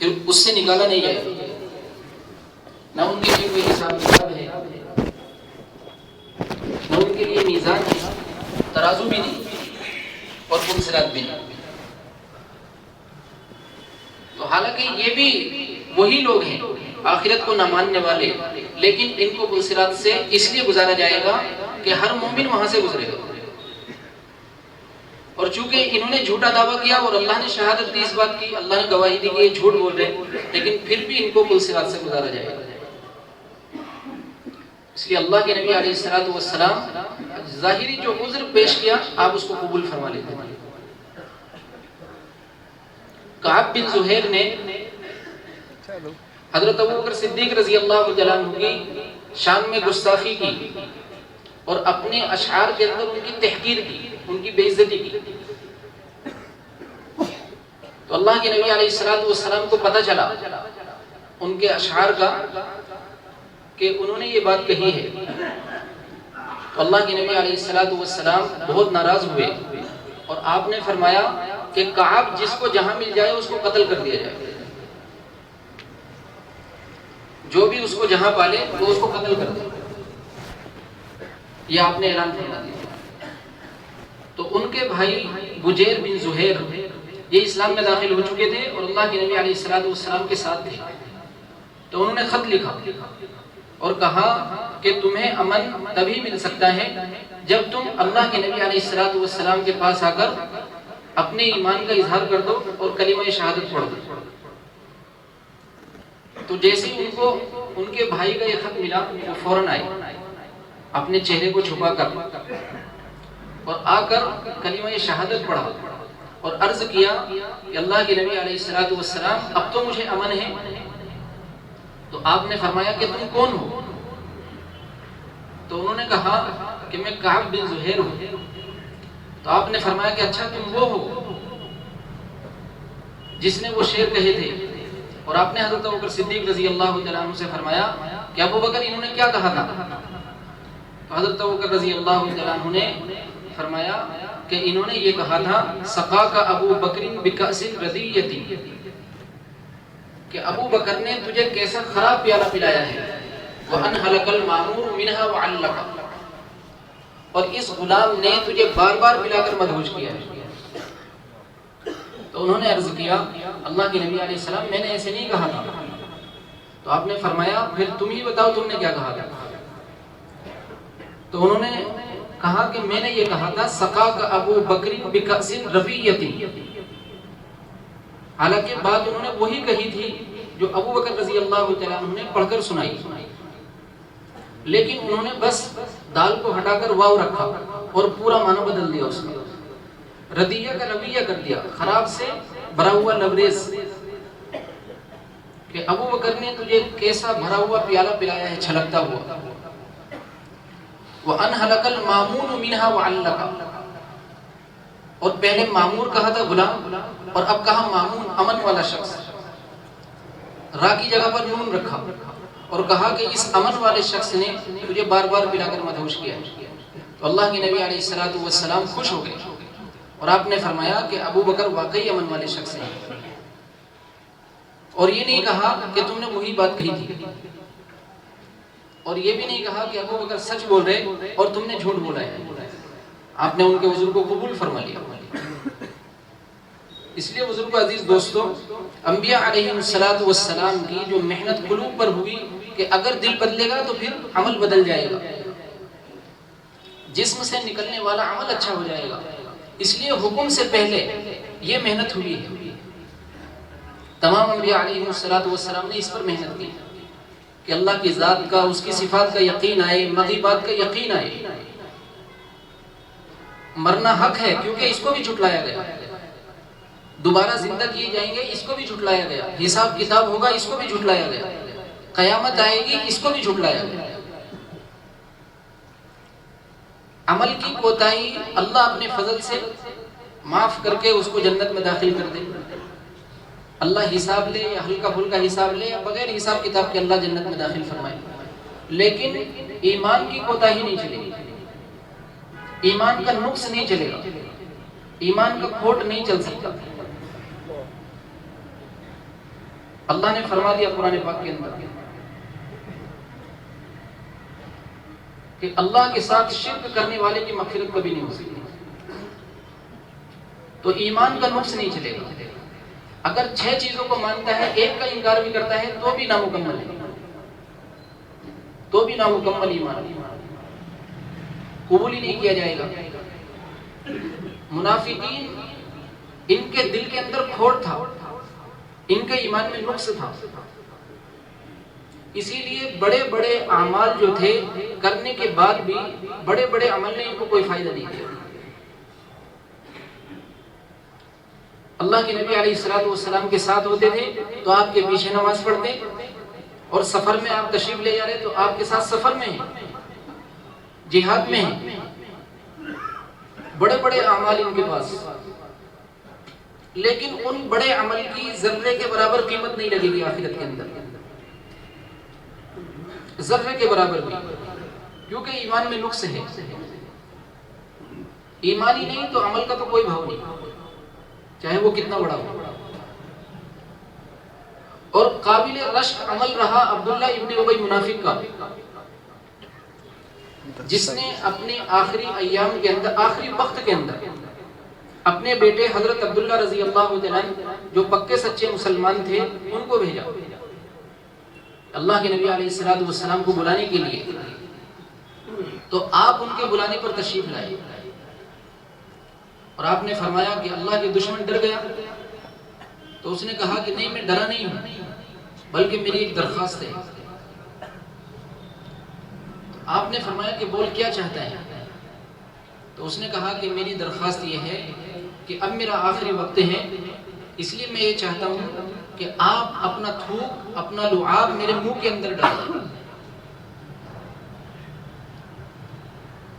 پھر اس سے نکالا نہیں جائے گا، نہ ان کے لیے کوئی حساب کتاب ہے، نہ ان کے لیے میزان ہے، ترازو بھی نہیں اور پلسرات بھی نہیں۔ تو حالانکہ یہ بھی وہی لوگ ہیں آخرت کو نہ ماننے والے، لیکن ان کو پلسرات سے اس لیے گزارا جائے گا کہ ہر مومن وہاں سے گزرے گا، اور چونکہ انہوں نے جھوٹا دعویٰ کیا اور اللہ نے شہادت دی اس بات کی، اللہ نے گواہی دی کہ یہ جھوٹ بول رہے ہیں، لیکن پھر بھی ان کو پلسرات سے گزارا جائے گا۔ اس لیے اللہ کے نبی علیہ الصلوۃ والسلام ظاہری جو عذر پیش کیا آپ اس کو قبول فرما لیتے ہیں۔ کعب بن زہیر نے حضرت ابوبکر صدیق رضی اللہ تعالیٰ عنہ کی شان میں گستاخی کی اور اپنے اشعار کے اندر ان کی تحقیر کی، ان کی بے عزتی کی۔ تو اللہ کے نبی علیہ الصلوۃ والسلام کو پتہ چلا ان کے اشعار کا کہ انہوں نے یہ بات کہی ہے، تو اللہ کے نبی علیہ الصلوۃ والسلام بہت ناراض ہوئے اور آپ نے فرمایا کہ کعب جس کو جہاں مل جائے اس کو قتل کر دیا جائے، جو بھی اس کو جہاں پالے وہ اس کو قتل کر دے، یہ آپ نے اعلان فرما دیا۔ تو ان کے بھائی بجیر بن زہیر یہ اسلام میں داخل ہو چکے تھے اور اللہ کے نبی علیہ الصلوۃ والسلام کے ساتھ تھے، تو انہوں نے خط لکھا اور کہا کہ تمہیں امن تبھی مل سکتا ہے جب تم اللہ کے نبی علیہ الصلوۃ والسلام کے پاس آ کر اپنے ایمان کا اظہار کر دو اور کلمہ شہادت پڑھ دو۔ تو جیسے ان کو ان کے بھائی کا یہ خط ملا وہ فوراً آئے اپنے چہرے کو چھپا کر اور آ کر کلمہ شہادت پڑھا اور عرض کیا کہ اللہ کے نبی علیہ الصلوۃ والسلام اب تو مجھے امن ہے۔ تو آپ نے فرمایا کہ تم کون ہو؟ تو انہوں نے کہا کہ میں کعب بن زہیر ہوں۔ تو آپ نے فرمایا کہ اچھا تم وہ ہو جس نے وہ شعر کہے تھے، اور آپ نے حضرت ابوبکر صدیق رضی اللہ تعالیٰ عنہ سے فرمایا کہ ابو بکر انہوں نے کیا کہا تھا؟ تو حضرت ابوبکر رضی اللہ تعالیٰ عنہ نے فرمایا کہ انہوں نے یہ کہا تھا سقاک ابو بکر بکأس ردیۃ، کہ ابو بکر نے تجھے کیسا خراب پیالہ پلایا ہے، وَأَنْهَلَكَ الْمَعْمُورُ مِنْهَا وَعَلَّكَ، اور اس غلام نے تجھے بار بار پلا کر مدہوش کیا ہے۔ تو انہوں نے عرض کیا اللہ کے نبی علیہ السلام میں نے ایسے نہیں کہا تھا۔ تو آپ نے فرمایا پھر تم ہی بتاؤ تم نے کیا کہا تھا؟ تو انہوں نے کہا کہ میں نے یہ کہا تھا سقاک ابو بکر بکأس رفیۃ، حالانکہ بات انہوں نے وہی کہی تھی جو ابو بکر رضی اللہ تعالیٰ عنہ نے پڑھ کر سنائی، لیکن انہوں نے بس دال کو ہٹا کر واو رکھا اور پورا معنی بدل دیا، اس کا ردیہ کا رویہ کر دیا، خراب سے بھرا ہوا لبریز، کہ ابو بکر نے تجھے کیسا بھرا ہوا پیالہ پلایا ہے چھلکتا ہوا۔ وَأَنْهَلَكَ الْمَامُونُ مِنْهَا وَعَلَّكَ، اور پہلے معمور کہا تھا غلام، اور اب کہا معمون امن والا شخص، را کی جگہ پر نون رکھا اور کہا کہ اس امن والے شخص نے تجھے بار بار پلا کر مدہوش کیا ہے۔ تو اللہ کے نبی علیہ الصلوۃ والسلام خوش ہو گئے اور آپ نے فرمایا کہ ابو بکر واقعی امن والے شخص ہیں، اور یہ نہیں کہا کہ تم نے وہی بات کہی تھی، اور یہ بھی نہیں کہا کہ ابو بکر سچ بول رہے اور تم نے جھوٹ بولا ہے۔ آپ نے ان کے عذر کو قبول فرما لیا۔ اس لیے بزرگ عزیز دوستو، انبیاء علیہ الصلوۃ والسلام کی جو محنت قلوب پر ہوئی کہ اگر دل بدلے گا تو پھر عمل بدل جائے گا، جسم سے نکلنے والا عمل اچھا ہو جائے گا، اس لیے حکم سے پہلے یہ محنت ہوئی ہے۔ تمام انبیاء علیہ الصلوۃ والسلام نے اس پر محنت کی کہ اللہ کی ذات کا، اس کی صفات کا یقین آئے، مغیبات کا یقین آئے۔ مرنا حق ہے کیونکہ اس کو بھی جھٹلایا گیا، دوبارہ زندہ کیے جائیں گے اس کو بھی جھٹلایا گیا، حساب کتاب ہوگا اس کو بھی جھٹلایا گیا، قیامت آئے گی اس کو بھی جھٹلایا گیا۔ عمل کی کوتاہی اللہ اپنے فضل سے معاف کر کے اس کو جنت میں داخل کر دے، اللہ حساب لے یا ہلکا پھلکا حساب لے یا بغیر حساب کتاب کے اللہ جنت میں داخل فرمائے، لیکن ایمان کی کوتاہی نہیں چلے گی، ایمان کا نقص نہیں چلے گا، ایمان کا کھوٹ نہیں چل سکتا۔ اللہ نے فرما دیا قرآن پاک کے اندر کہ اللہ کے ساتھ شرک کرنے والے کی مغفرت کبھی نہیں ہو سکتی. تو ایمان کا نقص نہیں چلے گا. اگر 6 چیزوں کو مانتا ہے، ایک کا انکار بھی کرتا ہے تو بھی نامکمل ہے، تو بھی نامکمل ایمان قبول ہی نہیں کیا جائے گا. منافقین، ان کے دل کے اندر کھوٹ تھا، ان کے ایمان میں نقص تھا، اسی لیے بڑے بڑے اعمال جو تھے کرنے کے بعد بھی بڑے بڑے عمل نے ان کو کوئی فائدہ نہیں دیا. اللہ کے نبی علیہ الصلوۃ والسلام کے ساتھ ہوتے تھے تو آپ کے پیچھے نماز پڑھتے، اور سفر میں آپ تشریف لے جا رہے تو آپ کے ساتھ سفر میں ہیں، جہاد میں ہیں. بڑے بڑے اعمال ان کے پاس، لیکن ان بڑے عمل کی ذرے کے برابر قیمت نہیں لگے گی آخرت کے اندر، ذرے کے برابر بھی، کیونکہ ایمان میں نقص ہے. ایمان ہی نہیں تو عمل کا تو کوئی بھاؤ نہیں، چاہے وہ کتنا بڑا ہو. اور قابل رشک عمل رہا عبداللہ ابن ابی منافق کا، جس نے اپنے آخری ایام کے اندر، آخری وقت کے اندر اپنے بیٹے حضرت عبداللہ رضی اللہ تعالیٰ جو پکے سچے مسلمان تھے ان کو بھیجا اللہ کے نبی علیہ الصلوۃ والسلام کو بلانے کے لیے. تو آپ ان کے بلانے پر تشریف لائے اور آپ نے فرمایا کہ اللہ کے دشمن ڈر گیا. تو اس نے کہا کہ نہیں، میں ڈرا نہیں ہوں، بلکہ میری ایک درخواست ہے. آپ نے فرمایا کہ بول، کیا چاہتا ہے؟ تو اس نے کہا کہ میری درخواست یہ ہے کہ اب میرا آخری وقت ہے، اس لیے میں یہ چاہتا ہوں کہ آپ اپنا تھوک، اپنا لعاب میرے منہ کے اندر ڈالیں،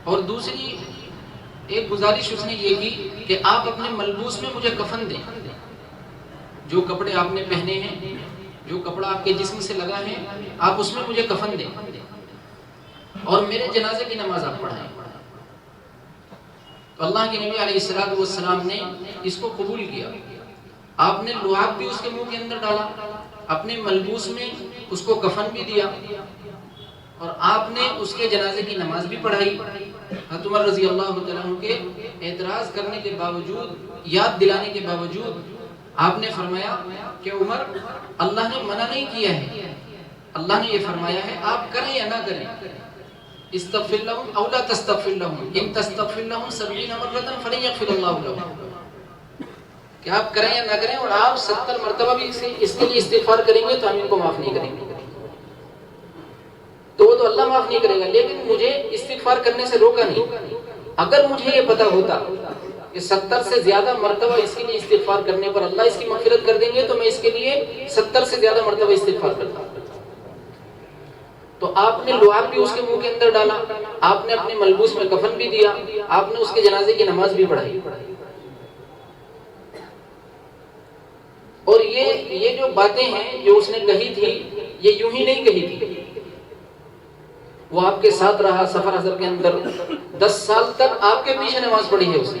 اور دوسری ایک گزارش اس نے یہ کی کہ آپ اپنے ملبوس میں مجھے کفن دیں. جو کپڑے آپ نے پہنے ہیں، جو کپڑا آپ کے جسم سے لگا ہے، آپ اس میں مجھے کفن دیں اور میرے جنازے کی نماز آپ پڑھائیں. تو اللہ کے نبی علیہ الصلوۃ والسلام نے اس کو قبول کیا. آپ نے لعاب بھی اس کے منہ کے اندر ڈالا، اپنے ملبوس میں اس کو کفن بھی دیا، اور آپ نے اس کے جنازے کی نماز بھی پڑھائی. حضرت عمر رضی اللہ تعالیٰ عنہ کے اعتراض کرنے کے باوجود، یاد دلانے کے باوجود، آپ نے فرمایا کہ عمر، اللہ نے منع نہیں کیا ہے، اللہ نے یہ فرمایا ہے آپ کریں یا نہ کریں. استغفر لهم او لا تستغفر لهم ان تستغفر لهم 70 مرة فلن يغفر الله لهم، کہ آپ کریں یا نہ کریں، اور آپ 70 مرتبہ بھی اس کے لیے استغفار کریں گے تو ہم ان کو معاف نہیں کریں گے. تو وہ تو اللہ معاف نہیں کرے گا، لیکن مجھے استغفار کرنے سے روکا نہیں. اگر مجھے یہ پتا ہوتا کہ 70 سے زیادہ مرتبہ اس کے لیے استغفار کرنے پر اللہ اس کی مغفرت کر دیں گے تو میں اس کے لیے 70 سے زیادہ مرتبہ استغفار کرتا. تو آپ نے لعاب بھی اس کے منہ کے اندر ڈالا، آپ نے اپنے ملبوس میں کفن بھی دیا، آپ نے اس کے جنازے کی نماز بھی پڑھائی. اور یہ جو باتیں ہیں جو اس نے کہی تھی، یہ یوں ہی نہیں کہی تھی. وہ آپ کے ساتھ رہا سفر حضر کے اندر، 10 سال تک آپ کے پیچھے نماز پڑھی ہے. اس نے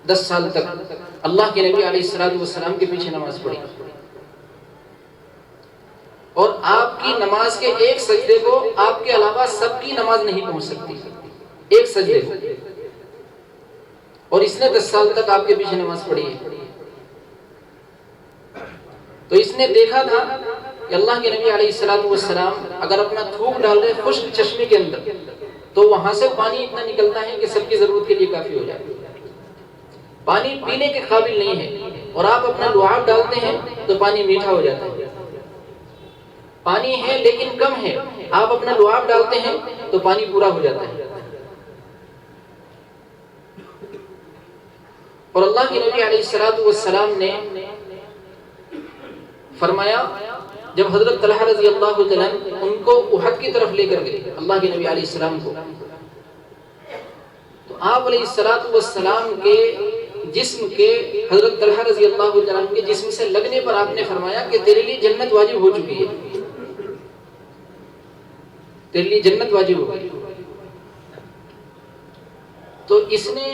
10 سال تک اللہ کے نبی علیہ الصلوۃ والسلام کے پیچھے نماز پڑھی، اور آپ کی نماز کے ایک سجدے کو آپ کے علاوہ سب کی نماز نہیں پہنچ سکتی، ایک سجدے کو. اور اس نے 10 سال تک آپ کے پیچھے نماز پڑھی ہے. تو اس نے دیکھا تھا کہ اللہ کے نبی علیہ الصلوۃ والسلام اگر اپنا تھوک ڈال رہے خشک چشمے کے اندر تو وہاں سے پانی اتنا نکلتا ہے کہ سب کی ضرورت کے لیے کافی ہو جائے، پانی پینے کے قابل نہیں ہے. اور آپ اپنا لعاب ڈالتے ہیں تو پانی میٹھا ہو جاتا ہے. پانی ہے لیکن کم ہے، آپ اپنا لعاب ڈالتے ہیں تو پانی پورا ہو جاتا ہے. اور اللہ کے نبی علیہ الصلوۃ والسلام نے فرمایا، جب حضرت طلحہ رضی اللہ تعالیٰ ان کو احد کی طرف لے کر گئے اللہ کے نبی علیہ السلام کو، تو آپ علیہ الصلوۃ والسلام کے جسم کے، حضرت طلحہ رضی اللہ تعالیٰ کے جسم سے لگنے پر آپ نے فرمایا کہ تیرے لیے جنت واجب ہو چکی ہے، تیرے لیے جنت واجب ہو گئی. تو اس نے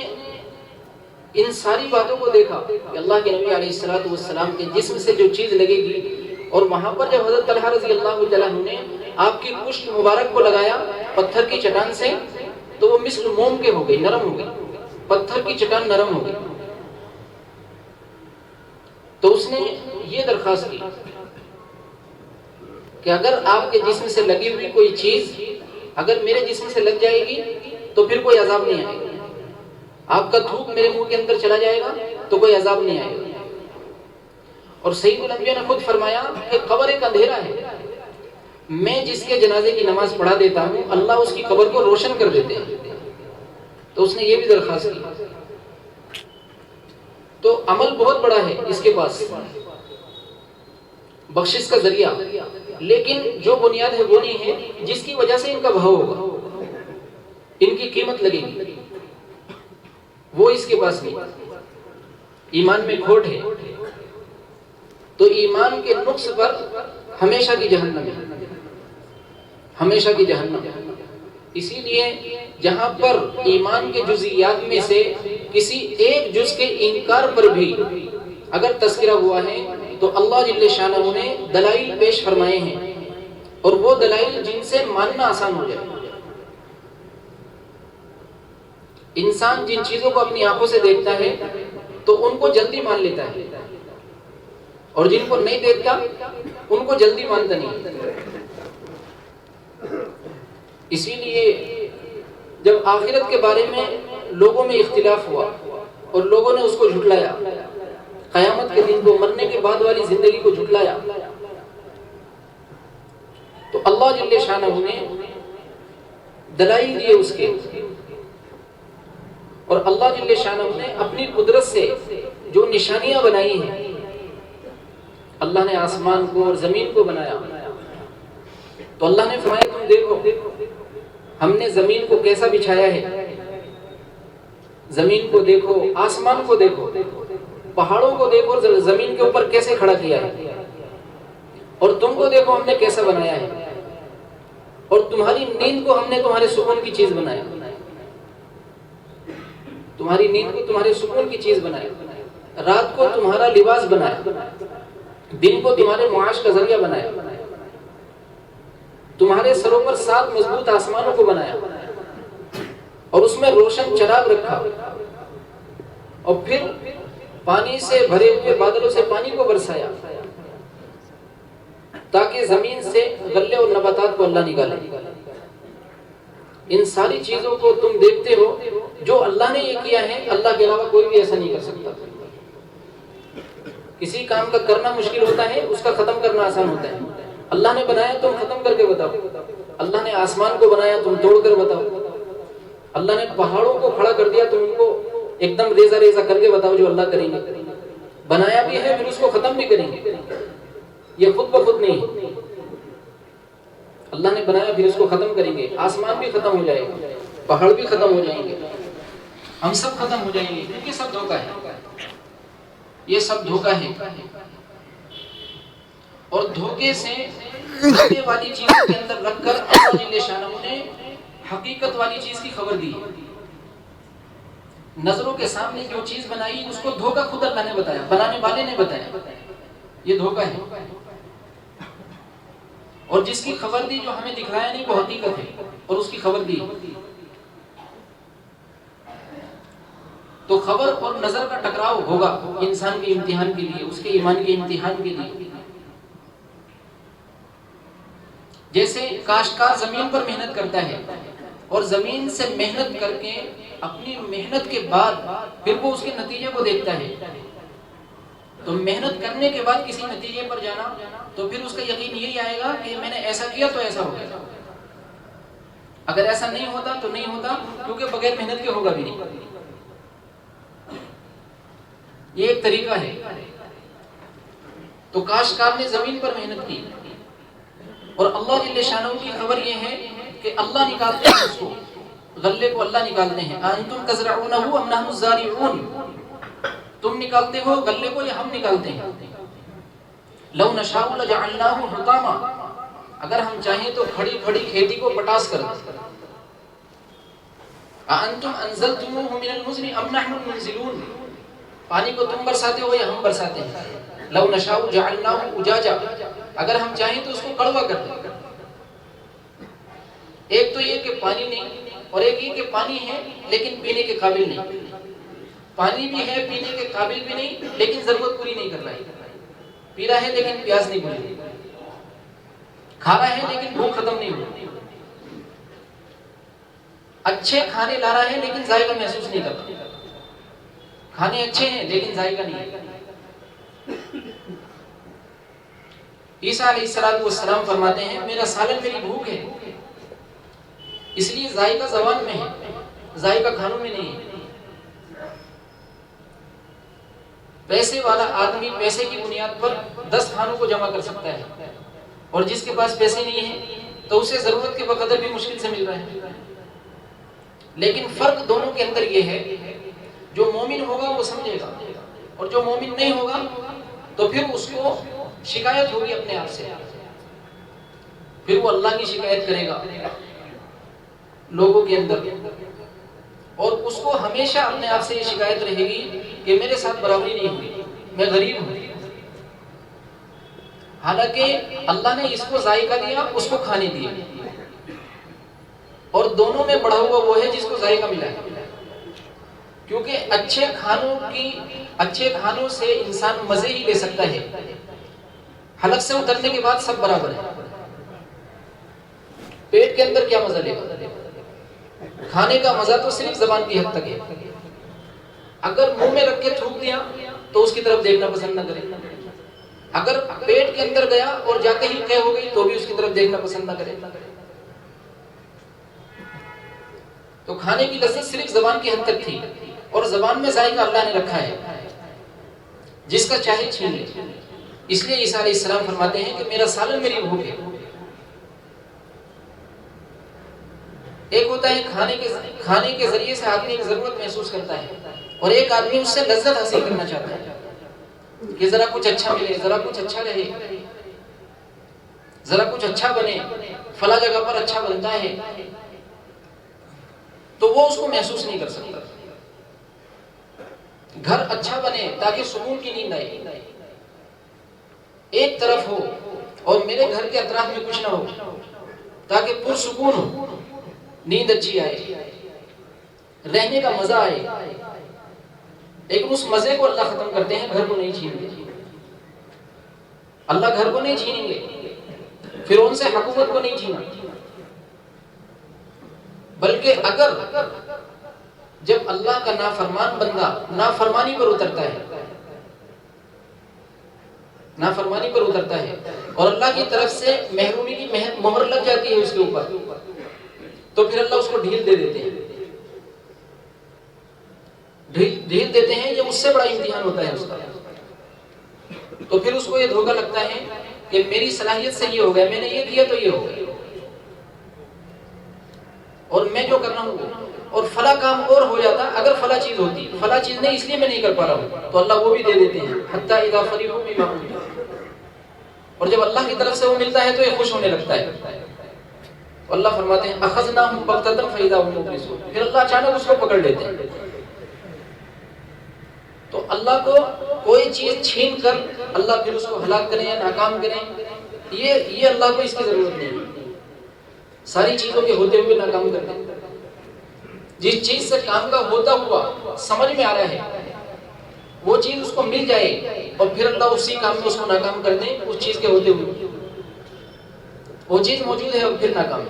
ان ساری باتوں کو دیکھا کہ اللہ کے نبی علیہ الصلوۃ والسلام کے جسم سے جو چیز لگے گی اور وہاں پر جب حضرت طلحہ رضی اللہ تعالیٰ عنہ نے آپ کی پشت مبارک کو لگایا پتھر کی چٹان سے تو وہ مثل موم کے ہو گئی، نرم ہو گئی، پتھر کی چٹان نرم ہو گئی. تو اس نے یہ درخواست کی کہ اگر آپ کے جسم سے لگی ہوئی کوئی چیز اگر میرے جسم سے لگ جائے گی تو پھر کوئی عذاب نہیں آئے گا، آپ کا تھوک میرے منہ کے اندر چلا جائے گا تو کوئی عذاب نہیں آئے گا. اور سید الانبیاء نے خود فرمایا کہ قبر ایک اندھیرا ہے، میں جس کے جنازے کی نماز پڑھا دیتا ہوں اللہ اس کی قبر کو روشن کر دیتے ہیں. تو اس نے یہ بھی درخواست کی. تو عمل بہت بڑا ہے اس کے پاس، بخشش کا ذریعہ، لیکن جو بنیاد ہے وہ نہیں ہے جس کی وجہ سے ان کا بھاؤ ہوگا، ان کی قیمت لگے گی، وہ اس کے پاس نہیں. ایمان میں کھوٹ ہے تو ایمان کے نقص پر ہمیشہ کی جہنم ہے، ہمیشہ کی جہنم. اسی لیے جہاں پر ایمان کے جزئیات میں سے کسی ایک جز کے انکار پر بھی اگر تذکرہ ہوا ہے تو اللہ جل شانہ نے دلائل پیش فرمائے ہیں، اور وہ دلائل جن سے ماننا آسان ہو جائے. انسان جن چیزوں کو اپنی آنکھوں سے دیکھتا ہے تو ان کو جلدی مان لیتا ہے، اور جن کو نہیں دیکھتا ان کو جلدی مانتا نہیں. اسی لیے جب آخرت کے بارے میں لوگوں میں اختلاف ہوا اور لوگوں نے اس کو جھٹلایا، قیامت کے دن کو، مرنے کے بعد والی زندگی کو جھٹلایا، تو اللہ جل شانہ نے دلائل دیے اس کے، اور اللہ جل شانہ نے اپنی قدرت سے جو نشانیاں بنائی ہیں، اللہ نے آسمان کو اور زمین کو بنایا تو اللہ نے فرمایا تم دیکھو ہم نے زمین کو کیسا بچھایا ہے، زمین کو دیکھو، آسمان کو دیکھو، پہاڑوں کو دیکھو، اور زمین کے اوپر کیسے کھڑا کیا ہے، اور تم کو دیکھو ہم نے کیسا بنایا ہے، اور تمہاری نیند کو ہم نے تمہارے سکون کی چیز بنایا، تمہاری نیند کو تمہارے سکون کی چیز بنایا، رات کو تمہارا لباس بنایا، دن کو تمہارے معاش کا ذریعہ بنایا، تمہارے سروں پر 7 مضبوط آسمانوں کو بنایا، اور اس میں روشن چراغ رکھا، اور پھر پانی سے بھرے ہوئے بادلوں سے پانی کو برسایا تاکہ زمین سے غلے اور نباتات کو اللہ نکالے. ان ساری چیزوں کو تم دیکھتے ہو، جو اللہ نے یہ کیا ہے اللہ کے علاوہ کوئی بھی ایسا نہیں کر سکتا. کسی کام کا کرنا مشکل ہوتا ہے، اس کا ختم کرنا آسان ہوتا ہے. اللہ نے بنایا تم ختم کر کے بتاؤ، اللہ نے آسمان کو بنایا تم توڑ کر بتاؤ، اللہ نے پہاڑوں کو کھڑا کر دیا تم ان کو ایک دم ریزہ ریزہ کر کے بتاؤ جو اللہ کریں گے. بنایا بھی ہے پھر اس کو ختم بھی کریں گے، یہ خود بخود نہیں، اللہ نے بنایا پھر اس کو ختم کریں گے. آسمان بھی ختم ہو جائے گا، پہاڑ بھی ختم ہو جائیں گے، ہم سب ختم ہو جائیں گے، کیونکہ سب دھوکہ ہے، یہ سب دھوکہ ہے. اور دھوکے سے دھوکے والی چیزوں کے اندر رکھ کر اللہ جل شانہ نے حقیقت والی چیز کی خبر دی. نظروں کے سامنے جو چیز بنائی اس کو دھوکہ خود اللہ نے بتایا، بنانے والے نے بتایا، یہ دھوکہ ہے. اور جس کی خبر دی جو ہمیں دکھلایا نہیں وہ حقیقت ہے، اور اس کی خبر دی. تو خبر اور نظر کا ٹکراؤ ہوگا انسان کے امتحان کے لیے، اس کے ایمان کے امتحان کے لیے. جیسے کاشتکار زمین پر محنت کرتا ہے اور زمین سے محنت کر کے اپنی محنت کے بعد پھر وہ اس کے نتیجے کو دیکھتا ہے. تو محنت کرنے کے بعد کسی نتیجے پر جانا تو پھر اس کا یقین یہی آئے گا کہ میں نے ایسا کیا تو ایسا ہو گیا، اگر ایسا نہیں ہوتا تو نہیں ہوتا، کیونکہ بغیر محنت کے ہوگا بھی نہیں. یہ ایک طریقہ ہے. تو کاشتکار نے زمین پر محنت کی، اور اللہ جل شانہ کی خبر یہ ہے کہ اللہ نکالتے ہیں اس کو، غلے کو اللہ نکالتے ہیں. انتم تزرعونہ ام نحن الزارعون، تم نکالتے ہو غلے کو یا ہم نکالتے ہیں. لو نشاء لجعلناہ حطاما، اگر ہم چاہیں تو کھڑی کھڑی کھیتی کو پٹاس کر دیں. انتم انزلتموہ من المزن ام نحن المنزلون، پانی کو تم برساتے ہو یا ہم برساتے ہیں. لو نشاء جعلناہ اجاجا، اگر ہم چاہیں تو اس کو کڑوا کر دیں. ایک تو یہ کہ پانی نہیں، اور ایک یہ کہ پانی ہے لیکن پینے کے قابل نہیں. پانی بھی ہے پینے کے قابل بھی نہیں لیکن ضرورت پوری نہیں کر رہا ہے. پی رہا ہے لیکن پیاس نہیں بجھ، کھا رہا ہے لیکن بھوک ختم نہیں ہو. اچھے کھانے لا رہا ہے لیکن ذائقہ محسوس نہیں کرتا. کھانے اچھے ہیں لیکن ذائقہ نہیں ہے. عیسیٰ علیہ السلام فرماتے ہیں میرا سالن میری بھوک ہے، اس لیے ذائقہ زبان میں ہے، ذائقہ کھانوں میں نہیں ہے. پیسے والا آدمی پیسے کی بنیاد پر 10 کھانوں کو جمع کر سکتا ہے، اور جس کے پاس پیسے نہیں ہیں تو اسے ضرورت کے بقدر بھی مشکل سے مل رہا ہے. لیکن فرق دونوں کے اندر یہ ہے، جو مومن ہوگا وہ سمجھے گا، اور جو مومن نہیں ہوگا تو پھر اس کو شکایت ہوگی اپنے آپ سے، پھر وہ اللہ کی شکایت کرے گا لوگوں کے اندر، اور اس کو ہمیشہ اپنے آپ سے یہ شکایت رہے گی کہ میرے ساتھ برابری نہیں ہوئی، میں غریب ہوں. حالانکہ اللہ نے اس کو ذائقہ دیا، اس کو کھانے دیا، اور دونوں میں بڑھا ہوا وہ ہے جس کو ذائقہ ملا ہے. کیونکہ اچھے کھانوں سے انسان مزے ہی لے سکتا ہے. حلق سے اترنے کے بعد سب برابر ہے. پیٹ کے اندر کیا مزہ لے گا؟ کھانے کا مزہ تو صرف زبان کی حد تک ہے. اگر منہ میں رکھ کے تھوک دیا تو اس کی طرف دیکھنا پسند نہ کرے. اگر پیٹ کے اندر گیا اور جاتے ہی قے ہو گئی تو بھی اس کی طرف دیکھنا پسند نہ کرے. تو کھانے کی لذت صرف زبان کی حد تک تھی، اور زبان میں ذائقہ اللہ نے رکھا ہے، جس کا چاہے چھین لے. اس لیے عیسیٰ علیہ السلام فرماتے ہیں کہ میرا سالن میری بھوک ہے. ایک ہوتا ہے کھانے کے ذریعے سے آدمی ایک ضرورت محسوس کرتا ہے، اور ایک آدمی اس سے لذت حاصل کرنا چاہتا ہے کہ ذرا کچھ اچھا ملے، ذرا کچھ اچھا رہے، ذرا کچھ اچھا بنے، فلاں جگہ پر اچھا بنتا ہے، تو وہ اس کو محسوس نہیں کر سکتا. گھر اچھا بنے تاکہ سکون کی نیند آئے، ایک طرف ہو، اور میرے گھر کے اطراف میں کچھ نہ ہو تاکہ پرسکون ہو، نیند اچھی آئے، رہنے کا مزہ آئے. لیکن اس مزے کو اللہ ختم کرتے ہیں، گھر کو نہیں چھینتے. اللہ گھر کو نہیں چھینیں گے، فرعون سے حکومت کو نہیں چھینا. بلکہ اگر جب اللہ کا نافرمان بندہ نافرمانی پر اترتا ہے اور اللہ کی طرف سے محرومی کی مہر لگ جاتی ہے اس کے اوپر، تو پھر اللہ اس کو ڈھیل دے دیتے ہیں. ڈھیل دیتے ہیں جب اس سے بڑا امتحان ہوتا ہے اس کا، تو پھر اس کو یہ دھوکہ لگتا ہے کہ میری صلاحیت سے یہ ہو گیا، میں نے یہ کیا تو یہ ہو گیا، اور میں جو کر رہا ہوں، اور فلاں کام اور ہو جاتا اگر فلاں چیز ہوتی، فلاں چیز نہیں اس لیے میں نہیں کر پا رہا ہوں، تو اللہ وہ بھی دے دیتے ہیں. حتیٰ اذا فریحوا بما اوتوا، اور جب اللہ کی طرف سے وہ ملتا ہے تو یہ خوش ہونے لگتا ہے. اللہ فرماتے ہیں اخذناہم بغتۃ فاذا هم مبلسون، پھر اللہ اچانک اس کو پکڑ لیتے ہیں. تو اللہ کو کوئی چیز چھین کر اللہ پھر اس کو ہلاک کریں یا ناکام کریں، یہ اللہ کو اس کی ضرورت نہیں ہے. ساری چیزوں کے ہوتے ہوئے ناکام کر دیں. جس چیز سے کام کا ہوتا ہوا سمجھ میں آ رہا ہے وہ چیز اس کو مل جائے، اور پھر اللہ اسی کام میں اس کو ناکام کر دیں. اس چیز کے ہوتے ہوئے وہ چیز موجود ہے اور پھر ناکام،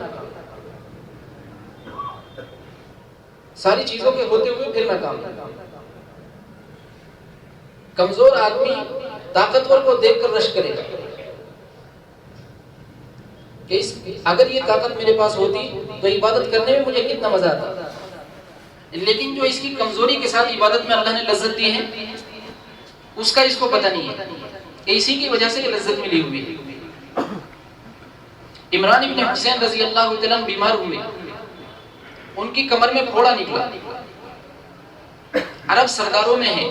ساری چیزوں کے ہوتے ہوئے پھر ناکام. کمزور آدمی طاقتور کو دیکھ کر رشک کرے گا کہ اگر یہ طاقت میرے پاس ہوتی تو عبادت کرنے میں مجھے کتنا مزہ آتا. لیکن جو اس کی کمزوری کے ساتھ عبادت میں اللہ نے لذت دی ہے، اس کا اس کو پتہ نہیں ہے کہ اسی کی وجہ سے یہ لذت ملی ہوئی ہے. عمران ابن حسین رضی اللہ تعالیٰ عنہ بیمار ہوئے، ان کی کمر میں پھوڑا نکلا. عرب سرداروں میں ہیں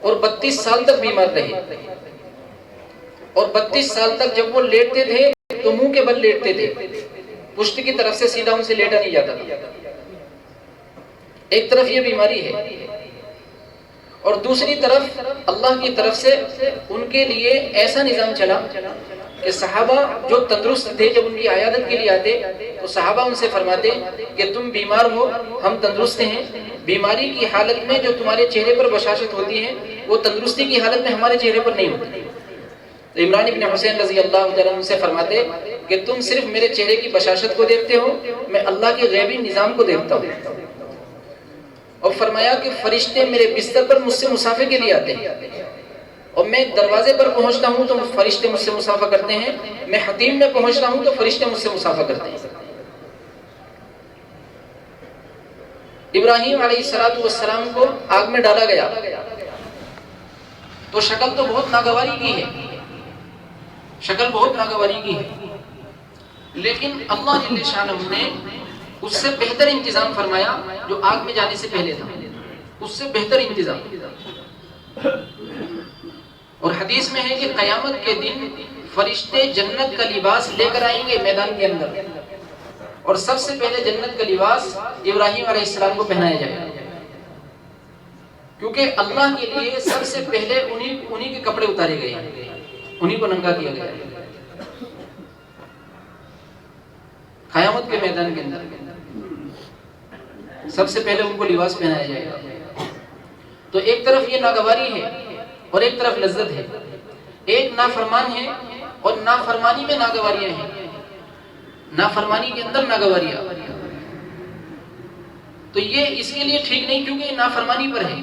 اور 32 سال تک بیمار رہے، اور 32 سال تک جب وہ لیٹتے تھے تو منہ کے بل لیٹتے تھے، پشت کی طرف سے سیدھا ان سے لیٹا نہیں جاتا. ایک طرف یہ بیماری ہے اور دوسری طرف اللہ کی طرف سے ان کے لیے ایسا نظام چلا کہ صحابہ جو تندرست تھے جب ان کی عیادت کے لیے آتے تو صحابہ ان سے فرماتے کہ تم بیمار ہو، ہم تندرست ہیں، بیماری کی حالت میں جو تمہارے چہرے پر بشاشت ہوتی ہے وہ تندرستی کی حالت میں ہمارے چہرے پر نہیں ہوتی۔ تو عمران ابن حسین رضی اللہ عنہ سے فرماتے کہ تم صرف میرے چہرے کی بشاشت کو دیکھتے ہو، میں اللہ کے غیبی نظام کو دیکھتا ہوں۔ اور فرمایا کہ فرشتے میرے بستر پر مجھ سے مسافے کے لیے آتے ہیں، اور میں دروازے پر پہنچتا ہوں تو فرشتے مجھ سے مسافہ کرتے ہیں، میں حتیم میں پہنچتا ہوں تو فرشتے مجھ سے مسافہ کرتے ہیں۔ ابراہیم علیہ السلام کو آگ میں ڈالا گیا تو شکل تو بہت ناگواری کی ہے، شکل بہت ناگواری کی ہے، لیکن اللہ جل شانہ نے اس سے بہتر انتظام فرمایا جو آگ میں جانے سے پہلے تھا، اس سے بہتر انتظام۔ اور حدیث میں ہے کہ قیامت کے دن فرشتے جنت کا لباس لے کر آئیں گے میدان کے اندر، اور سب سے پہلے جنت کا لباس ابراہیم علیہ السلام کو پہنایا جائے گا، کیونکہ اللہ کے لیے سب سے پہلے انہی کے کپڑے اتارے گئے، انہی کو ننگا کیا گیا قیامت کے میدان کے اندر، سب سے پہلے ان کو لباس پہنایا جائے گا۔ تو ایک طرف یہ ناگواری ہے اور ایک طرف لذت ہے، ایک نافرمان ہے اور نافرمانی میں ناگواریاں ہیں، نافرمانی کے اندر ناگواریاں، تو یہ اس کے لیے ٹھیک نہیں کیونکہ نافرمانی پر ہے۔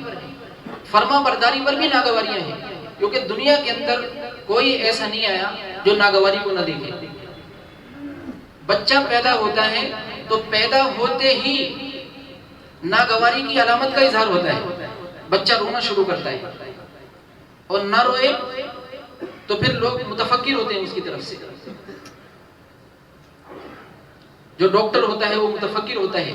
فرما برداری پر بھی ناگواریاں ہیں، کیونکہ دنیا کے اندر کوئی ایسا نہیں آیا جو ناگواری کو نہ دیکھے۔ بچہ پیدا ہوتا ہے تو پیدا ہوتے ہی ناگواری کی علامت کا اظہار ہوتا ہے، بچہ رونا شروع کرتا ہے، اور نہ روئے تو پھر لوگ متفکر ہوتے ہیں اس کی طرف سے، جو ڈاکٹر ہوتا ہے وہ متفکر ہوتا ہے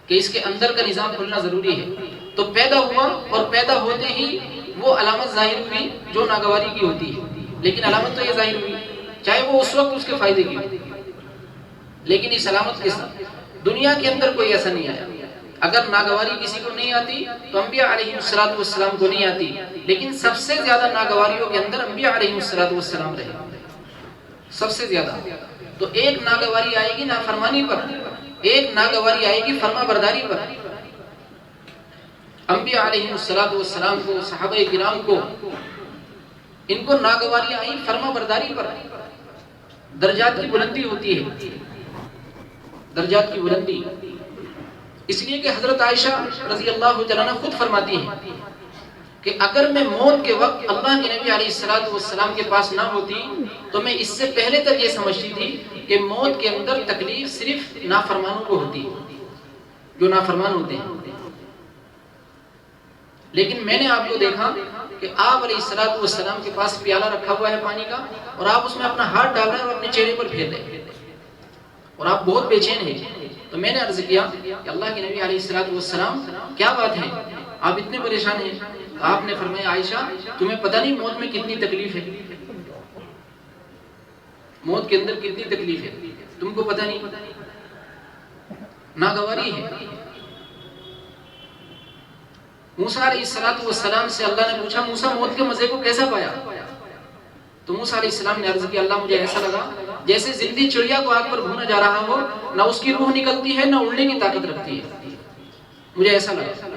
کہ اس کے اندر کا نظام کھلنا ضروری ہے۔ تو پیدا ہوا اور پیدا ہوتے ہی وہ علامت ظاہر ہوئی جو ناگواری کی ہوتی ہے، لیکن علامت تو یہ ظاہر ہوئی چاہے وہ اس وقت اس کے فائدے کی ہو، لیکن اس علامت کے ساتھ دنیا کے اندر کوئی ایسا نہیں آیا۔ اگر ناگواری کسی کو نہیں آتی تو انبیاء علیہ السلام کو نہیں آتی، لیکن سب سے زیادہ ناگواریوں کے اندر انبیاء علیہ السلام رہے، سب سے زیادہ۔ تو ایک ناگواری آئے گی نافرمانی پر، ایک ناگواری آئے گی فرما برداری پر۔ انبیاء علیہ السلام کو، صحابہ کرام کو، ان کو ناگواریاں آئیں فرما برداری پر۔ درجات کی بلندی ہوتی ہے، درجات کی بلندی، اس لیے کہ حضرت عائشہ رضی اللہ عنہا خود فرماتی ہیں کہ اگر میں موت کے وقت اللہ کے نبی علیہ السلام کے پاس نہ ہوتی تو میں اس سے پہلے تک یہ سمجھتی تھی کہ موت کے اندر تکلیف صرف نافرمانوں کو ہوتی ہے، جو نافرمان ہوتے ہیں، لیکن میں نے آپ کو دیکھا کہ آپ علیہ السلام کے پاس پیالہ رکھا ہوا ہے پانی کا، اور آپ اس میں اپنا ہاتھ ڈال رہے ہیں اور اپنے چہرے پر پھیر رہے ہیں، اور آپ بہت بے چین ہیں۔ تو میں نے عرض کیا کہ اللہ کے نبی علیہ السلام کیا بات ہے، آپ اتنے پریشان ہیں؟ تو آپ نے فرمایا عائشہ تمہیں پتہ نہیں موت میں کتنی تکلیف ہے، موت کے اندر کتنی تکلیف ہے، تم کو پتہ نہیں، ناگواری ہے۔ موسیٰ علیہ السلام سے اللہ نے پوچھا موسیٰ موت کے مزے کو کیسا پایا؟ تو موسیٰ علیہ السلام نے عرض کیا اللہ مجھے ایسا لگا جیسے زندی چڑیا کو آگ پر بھونا جا رہا ہو، نہ اس کی روح نکلتی ہے نہ اڑنے کی طاقت رکھتی ہے، مجھے ایسا لگا۔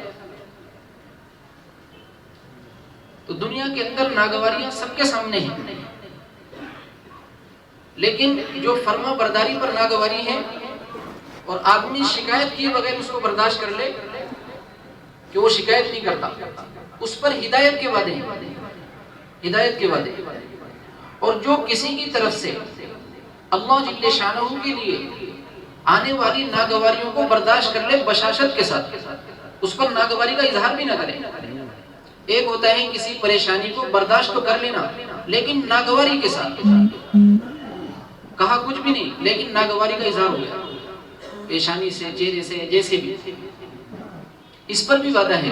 تو دنیا کے اندر ناگواریاں سب کے سامنے ہیں، لیکن جو فرما برداری پر ناگواری ہے اور آدمی شکایت کیے بغیر اس کو برداشت کر لے کہ وہ شکایت نہیں کرتا، اس پر ہدایت کے وعدے ہیں، ہدایت کے وعدے۔ اور جو کسی کی طرف سے اللہ جل شانہ کے لیے آنے والی ناگواریوں کو برداشت کر لے بشاشت کے ساتھ، اس پر ناگواری کا اظہار بھی نہ کرے۔ ایک ہوتا ہے کسی پریشانی کو برداشت تو کر لینا لیکن ناگواری کے ساتھ، کہا کچھ بھی نہیں لیکن ناگواری کا اظہار ہو گیا، پیشانی سے، چہرے سے، جیسے بھی، اس پر بھی وعدہ ہے۔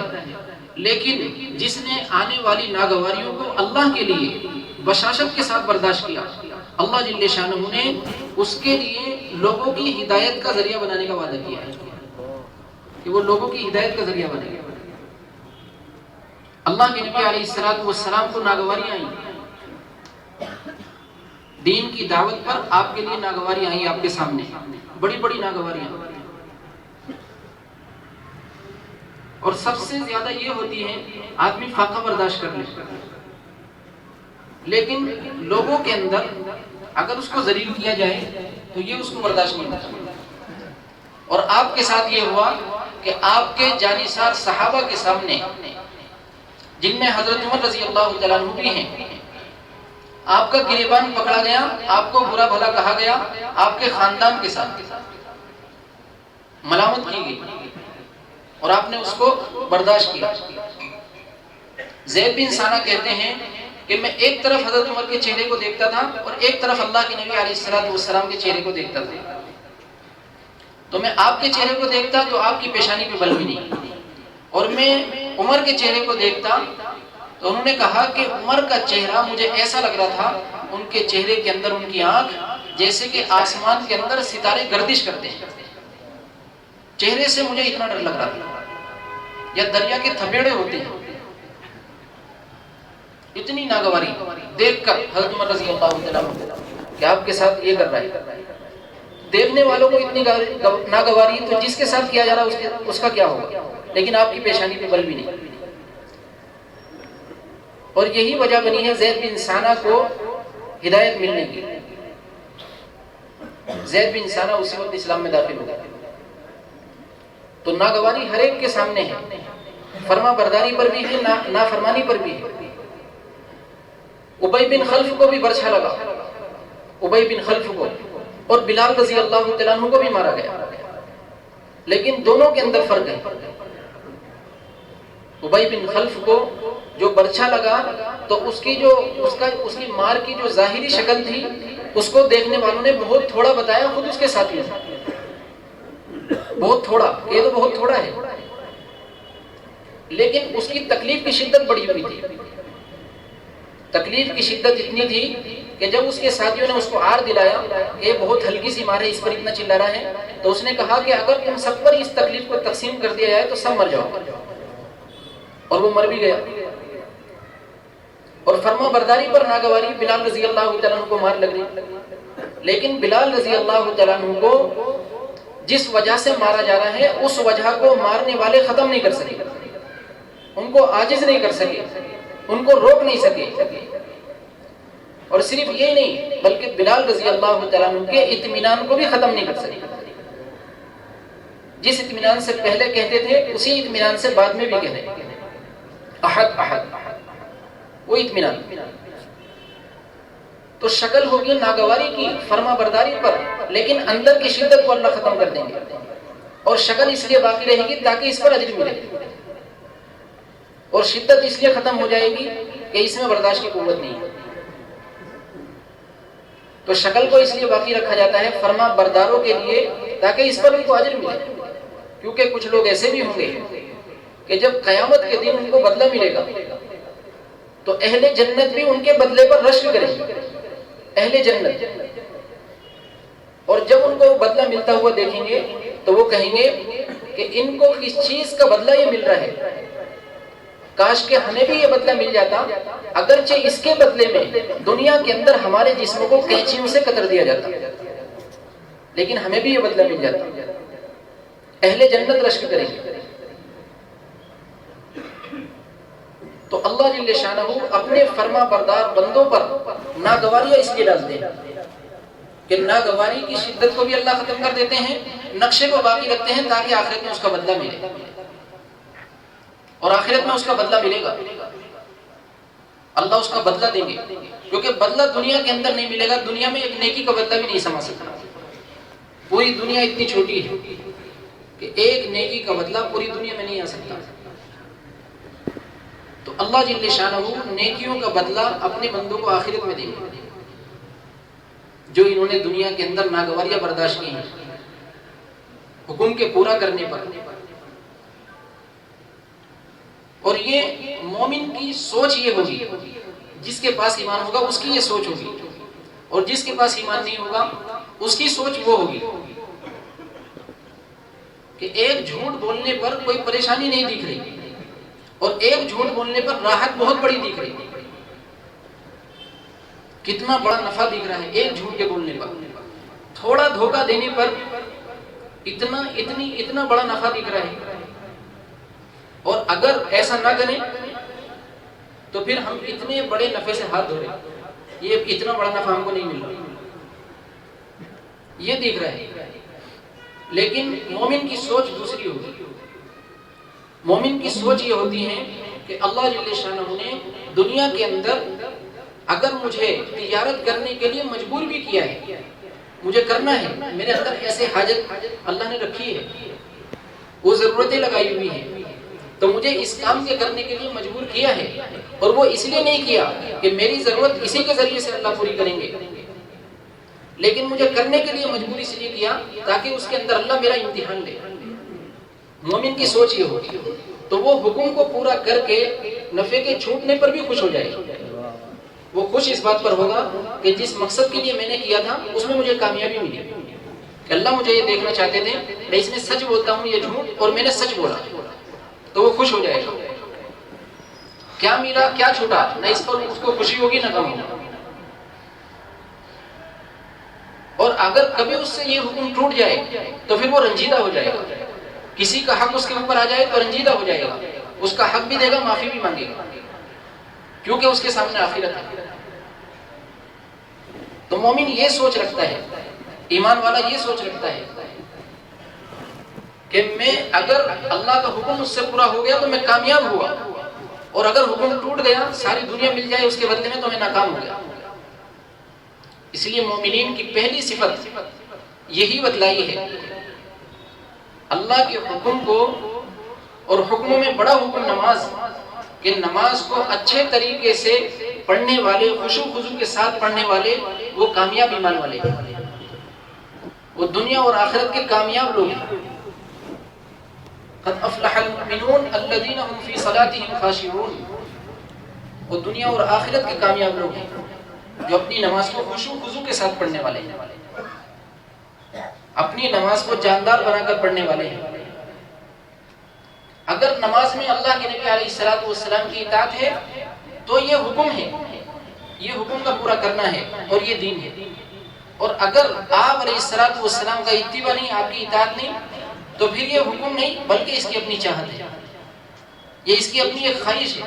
لیکن جس نے آنے والی ناگواریوں کو اللہ کے لیے بشاشت کے ساتھ برداشت کیا، اللہ جل شانہ نے اس کے لیے لوگوں کی ہدایت کا ذریعہ بنانے کا وعدہ کیا ہے کہ وہ لوگوں کی ہدایت کا ذریعہ بنے گا۔ اللہ کے نبی علیہ الصلوۃ والسلام کو ناگواریاں آئیں، دین کی دعوت پر آپ کے لیے ناگواریاں آئیں، آپ کے سامنے بڑی بڑی ناگواریاں، اور سب سے زیادہ یہ ہوتی ہے آدمی فاقہ برداشت کر لے، لیکن لوگوں کے اندر اگر اس کو ذلیل کیا جائے تو یہ اس کو برداشت نہیں ہوتا۔ اور آپ کے ساتھ یہ ہوا کہ آپ کے جانثار صحابہ کے سامنے، جن میں حضرت عمر رضی اللہ تعالیٰ عنہ بھی ہیں، آپ کا گریبان پکڑا گیا، آپ کو برا بھلا کہا گیا، آپ کے خاندان کے ساتھ ملامت کی گئی، اور آپ نے اس کو برداشت کیا۔ زید بن ثانہ کہتے ہیں کہ میں ایک طرف حضرت عمر کے چہرے کو دیکھتا تھا اور ایک طرف اللہ کے نبی علیہ الصلوۃ والسلام کے چہرے کو دیکھتا تھا، تو میں آپ کے چہرے کو دیکھتا تو آپ کی پیشانی پہ بل بھی نہیں، اور میں عمر کے چہرے کو دیکھتا تو انہوں نے کہا کہ عمر کا چہرہ مجھے ایسا لگ رہا تھا، ان کے چہرے کے اندر ان کی آنکھ جیسے کہ آسمان کے اندر ستارے گردش کرتے ہیں، چہرے سے مجھے اتنا ڈر لگ رہا تھا، یا دریا کے تھپیڑے ہوتے ہیں، اتنی ناگواری دیکھ کر حضرت عمر رضی اللہ تعالیٰ عنہ کہ آپ کے ساتھ یہ کر رہا ہے، دیکھنے والوں کو اتنی ناگواری تو جس کے ساتھ کیا جا رہا اس کا کیا ہوگا، لیکن آپ کی پیشانی پہ بل بھی نہیں۔ اور یہی وجہ بنی ہے زید بن ثانہ کو ہدایت ملنے کی۔ زید بن ثانہ اسی وقت اسلام میں داخل ہو گیا۔ تو ناگواری ہر ایک کے سامنے ہے، فرما برداری پر بھی ہے، نافرمانی پر بھی ہے۔ ابی بن خلف کو بھی برچھا لگا، ابی بن خلف کو، اور بلال رضی اللہ تعالیٰ عنہ کو بھی مارا گیا، لیکن دونوں کے اندر فرق ہے۔ ابی بن خلف کو جو برچھا لگا تو اس کی مار کی جو ظاہری شکل تھی اس کو دیکھنے والوں نے بہت تھوڑا بتایا، خود اس کے ساتھیوں نے بہت تھوڑا، یہ تو بہت تھوڑا ہے، لیکن اس کی تکلیف کی شدت بڑی ہوئی تھی۔ تکلیف کی شدت اتنی تھی کہ جب اس کے ساتھیوں نے اس کو آر دلایا کہ یہ بہت ہلکی سی مار ہے، اس پر اتنا چلا رہا ہے، تو اس نے کہا کہ اگر تم سب پر اس تکلیف کو تقسیم کر دیا جائے تو سب مر جاؤ، اور وہ مر بھی گیا۔ اور فرما برداری پر ناگواری، بلال رضی اللہ تعالیٰ عنہ کو مار لگ رہی، لیکن بلال رضی اللہ تعالیٰ عنہ کو جس وجہ سے مارا جا رہا ہے اس وجہ کو مارنے والے ختم نہیں کر سکے، ان کو عاجز نہیں کر سکے، ان کو روک نہیں سکے۔ اور صرف یہی نہیں بلکہ بلال رضی اللہ تعالیٰ عنہ کے اطمینان کو بھی ختم نہیں کر سکے۔ جس اطمینان سے پہلے کہتے تھے اسی اطمینان سے بعد میں بھی کہتے ہیں، احد احد، وہ اطمینان۔ تو شکل ہوگی ناگواری کی، فرما برداری پر، لیکن اندر کی شدت کو اللہ ختم کر دیں گے، اور شکل اس لیے باقی رہے گی تاکہ اس پر اجر ملے، اور شدت اس لیے ختم ہو جائے گی کہ اس میں برداشت کی قوت نہیں ہے۔ تو شکل کو اس لیے باقی رکھا جاتا ہے فرما برداروں کے لیے تاکہ اس پر ان کو اجر ملے، کیونکہ کچھ لوگ ایسے بھی ہوں گے کہ جب قیامت کے دن ان کو بدلہ ملے گا تو اہل جنت بھی ان کے بدلے پر رشک کریں گے، اہل جنت، اور جب ان کو بدلہ ملتا ہوا دیکھیں گے تو وہ کہیں گے کہ ان کو کس چیز کا بدلہ یہ مل رہا ہے، کاش کہ ہمیں بھی یہ بدلہ مل جاتا، اگرچہ اس کے بدلے میں دنیا کے اندر ہمارے جسموں کو کینچیوں سے قطر دیا جاتا، لیکن ہمیں بھی یہ بدلہ مل جاتا۔ اہل جنت رشک کریں گے۔ تو اللہ جل شانہ اپنے فرما بردار بندوں پر ناگواریاں اس لیے ڈالتے ہیں کہ ناگواری کی شدت کو بھی اللہ ختم کر دیتے ہیں، نقشے کو باقی رکھتے ہیں تاکہ آخرت میں اس کا بدلہ ملے، اور آخرت میں اس کا بدلہ ملے گا، اللہ اس کا بدلہ دیں گے، کیونکہ بدلہ دنیا کے اندر نہیں ملے گا، دنیا میں ایک نیکی کا بدلہ بھی نہیں سما سکتا، پوری دنیا اتنی چھوٹی ہے کہ ایک نیکی کا بدلہ پوری دنیا میں نہیں آ سکتا۔ تو اللہ جل شانہ نیکیوں کا بدلہ اپنے بندوں کو آخرت میں دیں گے، جو انہوں نے دنیا کے اندر ناگواریاں برداشت کی ہیں حکم کے پورا کرنے پر۔ اور یہ مومن کی سوچ یہ ہوگی، جس کے پاس ایمان ہوگا اس کی یہ سوچ ہوگی، اور جس کے پاس ایمان نہیں ہوگا اس کی سوچ وہ ہوگی کہ ایک جھوٹ بولنے پر کوئی پریشانی نہیں دکھ رہی، اور ایک جھوٹ بولنے پر راحت بہت بڑی دکھ رہی ہے، کتنا بڑا نفع دکھ رہا ہے ایک جھوٹ کے بولنے پر، تھوڑا دھوکہ دینے پر اتنا بڑا نفع دکھ رہا ہے۔ اور اگر ایسا نہ کریں تو پھر ہم اتنے بڑے نفع سے ہاتھ دھو رہے ہیں، یہ اتنا بڑا نفع ہم کو نہیں مل رہا، یہ دکھ رہا ہے۔ لیکن مومن کی سوچ دوسری ہوتی ہے، مومن کی سوچ یہ ہوتی ہے کہ اللہ جل شانہ نے دنیا کے اندر اگر مجھے تجارت کرنے کے لیے مجبور بھی کیا ہے، مجھے کرنا ہے، میرے اندر ایسے حاجت اللہ نے رکھی ہے، وہ ضرورتیں لگائی ہوئی ہیں، تو مجھے اس کام کے کرنے کے لیے مجبور کیا ہے، اور وہ اس لیے نہیں کیا کہ میری ضرورت اسی کے ذریعے سے اللہ پوری کریں گے، لیکن مجھے کرنے کے لیے مجبور اس لیے کیا تاکہ اس کے اندر اللہ میرا امتحان لے۔ مومن کی سوچ یہ ہوتی ہے، تو وہ حکم کو پورا کر کے نفع کے چھوٹنے پر بھی خوش ہو جائے گا، وہ خوش اس بات پر ہوگا کہ جس مقصد کے لیے میں نے کیا تھا اس میں مجھے کامیابی ملی، کہ اللہ مجھے یہ دیکھنا چاہتے تھے میں اس میں سچ بولتا ہوں یہ جھوٹ، اور میں نے سچ بولا، تو وہ خوش ہو جائے گا۔ کیا ملا کیا چھوٹا، نہ اس پر اس کو خوشی ہوگی نہ غم ہوگا۔ اور اگر کبھی اس سے یہ حکم ٹوٹ جائے تو پھر وہ رنجیدہ ہو جائے گا، کسی کا حق اس کے اوپر آ جائے تو رنجیدہ ہو جائے گا، اس کا حق بھی دے گا، معافی بھی مانگے گا، کیونکہ اس کے سامنے آخرت ہے۔ تو مومن یہ سوچ رکھتا ہے، ایمان والا یہ سوچ رکھتا ہے کہ میں اگر اللہ کا حکم اس سے پورا ہو گیا تو میں کامیاب ہوا، اور اگر حکم ٹوٹ گیا ساری دنیا مل جائے اس کے بدلے میں تو میں ناکام ہو گیا۔ اس لیے مومنین کی پہلی صفت یہی بتلائی ہے، اللہ کے حکم کو، اور حکموں میں بڑا حکم نماز، کہ نماز کو اچھے طریقے سے پڑھنے والے، خشوع خضوع کے ساتھ پڑھنے والے، وہ کامیاب ایمان والے، وہ دنیا اور آخرت کے کامیاب لوگ ہیں۔ قد افلح المؤمنون الذين هم في صلاتهم خاشعون، وہ دنیا اور آخرت کے کامیاب لوگ ہیں جو اپنی نماز کو خشوع خضوع کے ساتھ پڑھنے والے ہیں، اپنی نماز کو جاندار بنا کر پڑھنے والے ہیں۔ اگر نماز میں اللہ کے نبی علیہ السلام کی اطاعت ہے تو یہ حکم ہے، یہ حکم کا پورا کرنا ہے، اور یہ دین ہے۔ اور اگر آپ علیہ السلام کا اتباع نہیں، آپ کی اطاعت نہیں، تو پھر یہ حکم نہیں بلکہ اس کی اپنی چاہت ہے، یہ اس کی اپنی ایک خواہش ہے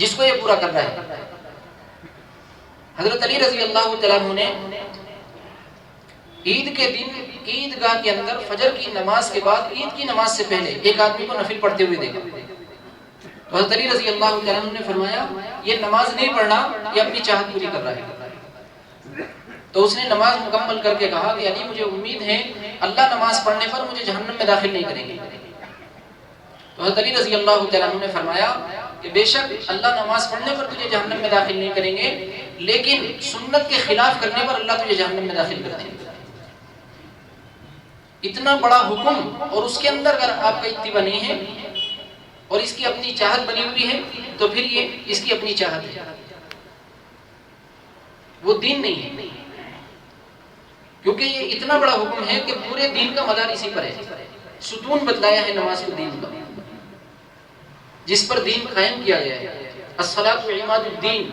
جس کو یہ پورا کرنا ہے۔ حضرت علی رضی اللہ تعالیٰ عنہ نے عید کے دن عیدگاہ کے اندر فجر کی نماز کے بعد، عید کی نماز سے پہلے ایک آدمی کو نفل پڑھتے ہوئے دیکھا، تو حضرت علی رضی اللہ تعالیٰ عنہ نے فرمایا یہ نماز نہیں پڑھنا، یہ اپنی چاہت پوری کر رہا ہے۔ تو اس نے نماز مکمل کر کے کہا کہ علی مجھے امید ہے اللہ نماز پڑھنے پر مجھے جہنم میں داخل نہیں کریں گے۔ تو حضرت علی رضی اللہ تعالیٰ عنہ نے فرمایا کہ بے شک اللہ نماز پڑھنے پر تجھے جہنم میں داخل نہیں کریں گے، لیکن سنت کے خلاف کرنے پر اللہ تجھے جہنم میں داخل کر دیں گے۔ اتنا بڑا حکم، اور اس کے اندر اگر آپ کا اتباع نہیں ہے اور اس کی اپنی چاہت بنی ہوئی ہے تو پھر یہ اس کی اپنی چاہت ہے، وہ دین نہیں ہے، کیونکہ یہ اتنا بڑا حکم ہے کہ پورے دین کا مدار اسی پر ہے۔ ستون بتلایا ہے نماز کو دین کا، جس پر دین قائم کیا گیا ہے۔ الصلاۃ عماد الدین،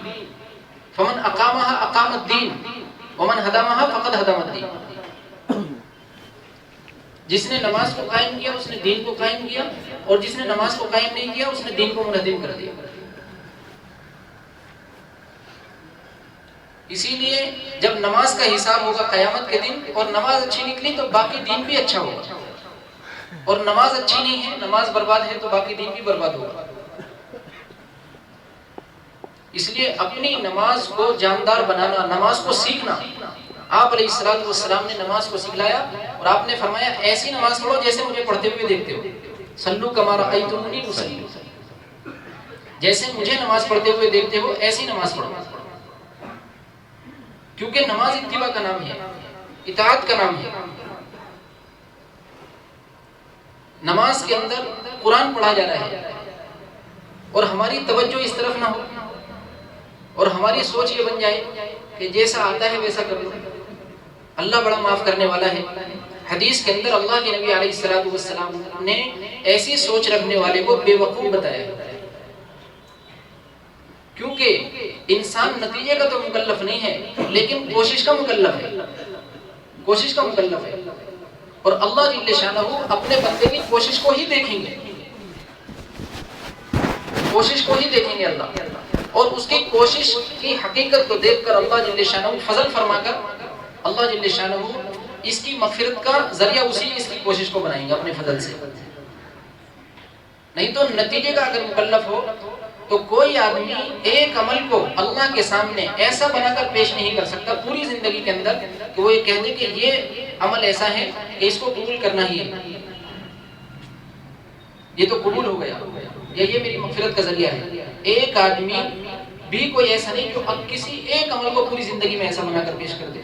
فمن اقامها اقام الدین ومن ہدمها فقد ہدم الدین۔ جس نے نماز کو قائم کیا اس نے دین کو قائم کیا، اور جس نے نماز کو قائم نہیں کیا اس نے دین کو منہدم کر دیا۔ اسی لیے جب نماز کا حساب ہوگا قیامت کے دن اور نماز اچھی نکلی تو باقی دین بھی اچھا ہوگا، اور نماز اچھی نہیں ہے، نماز برباد ہے تو باقی دین بھی برباد ہوگا۔ اس لیے اپنی نماز کو جاندار بنانا، نماز کو سیکھنا۔ آپ علیہ السلام نے نماز کو سکھلایا، اور آپ نے فرمایا ایسی نماز پڑھو جیسے مجھے پڑھتے ہوئے دیکھتے ہو، صلو کما رأیتمونی اصلی، جیسے مجھے نماز پڑھتے ہوئے دیکھتے ہو ایسی نماز پڑھو، کیونکہ نماز اتباع کا نام ہے، اطاعت کا نام ہے۔ نماز کے اندر قرآن پڑھا جا رہا ہے اور ہماری توجہ اس طرف نہ ہو، اور ہماری سوچ یہ بن جائے کہ جیسا آتا ہے ویسا کر لو، اللہ بڑا معاف کرنے والا ہے، حدیث کے اندر اللہ کے نبی علیہ الصلوۃ والسلام نے ایسی سوچ رکھنے والے کو بے وقوف بتایا، کیونکہ انسان نتیجے کا تو مکلف نہیں ہے لیکن کوشش کا مکلف ہے، کوشش کا مکلف ہے، اور اللہ جل شانہ اپنے بندے کی کوشش کو ہی دیکھیں گے، کوشش کو ہی دیکھیں گے اللہ، اور اس کی کوشش کی حقیقت کو دیکھ کر اللہ جل شانہ فضل فرما کر اللہ جل شانہ اس کی مغفرت کا ذریعہ اسی اس کی کوشش کو بنائیں گے اپنے فضل سے۔ نہیں تو نتیجے کا اگر مکلف ہو تو کوئی آدمی ایک عمل کو اللہ کے سامنے ایسا بنا کر پیش نہیں کر سکتا پوری زندگی کے اندر کہ وہ یہ کہہ دے کہ یہ عمل ایسا ہے کہ اس کو قبول کرنا ہی ہے، یہ تو قبول ہو گیا یا یہ میری مغفرت کا ذریعہ ہے۔ ایک آدمی بھی کوئی ایسا نہیں جو اب کسی ایک عمل کو پوری زندگی میں ایسا بنا کر پیش کر دے۔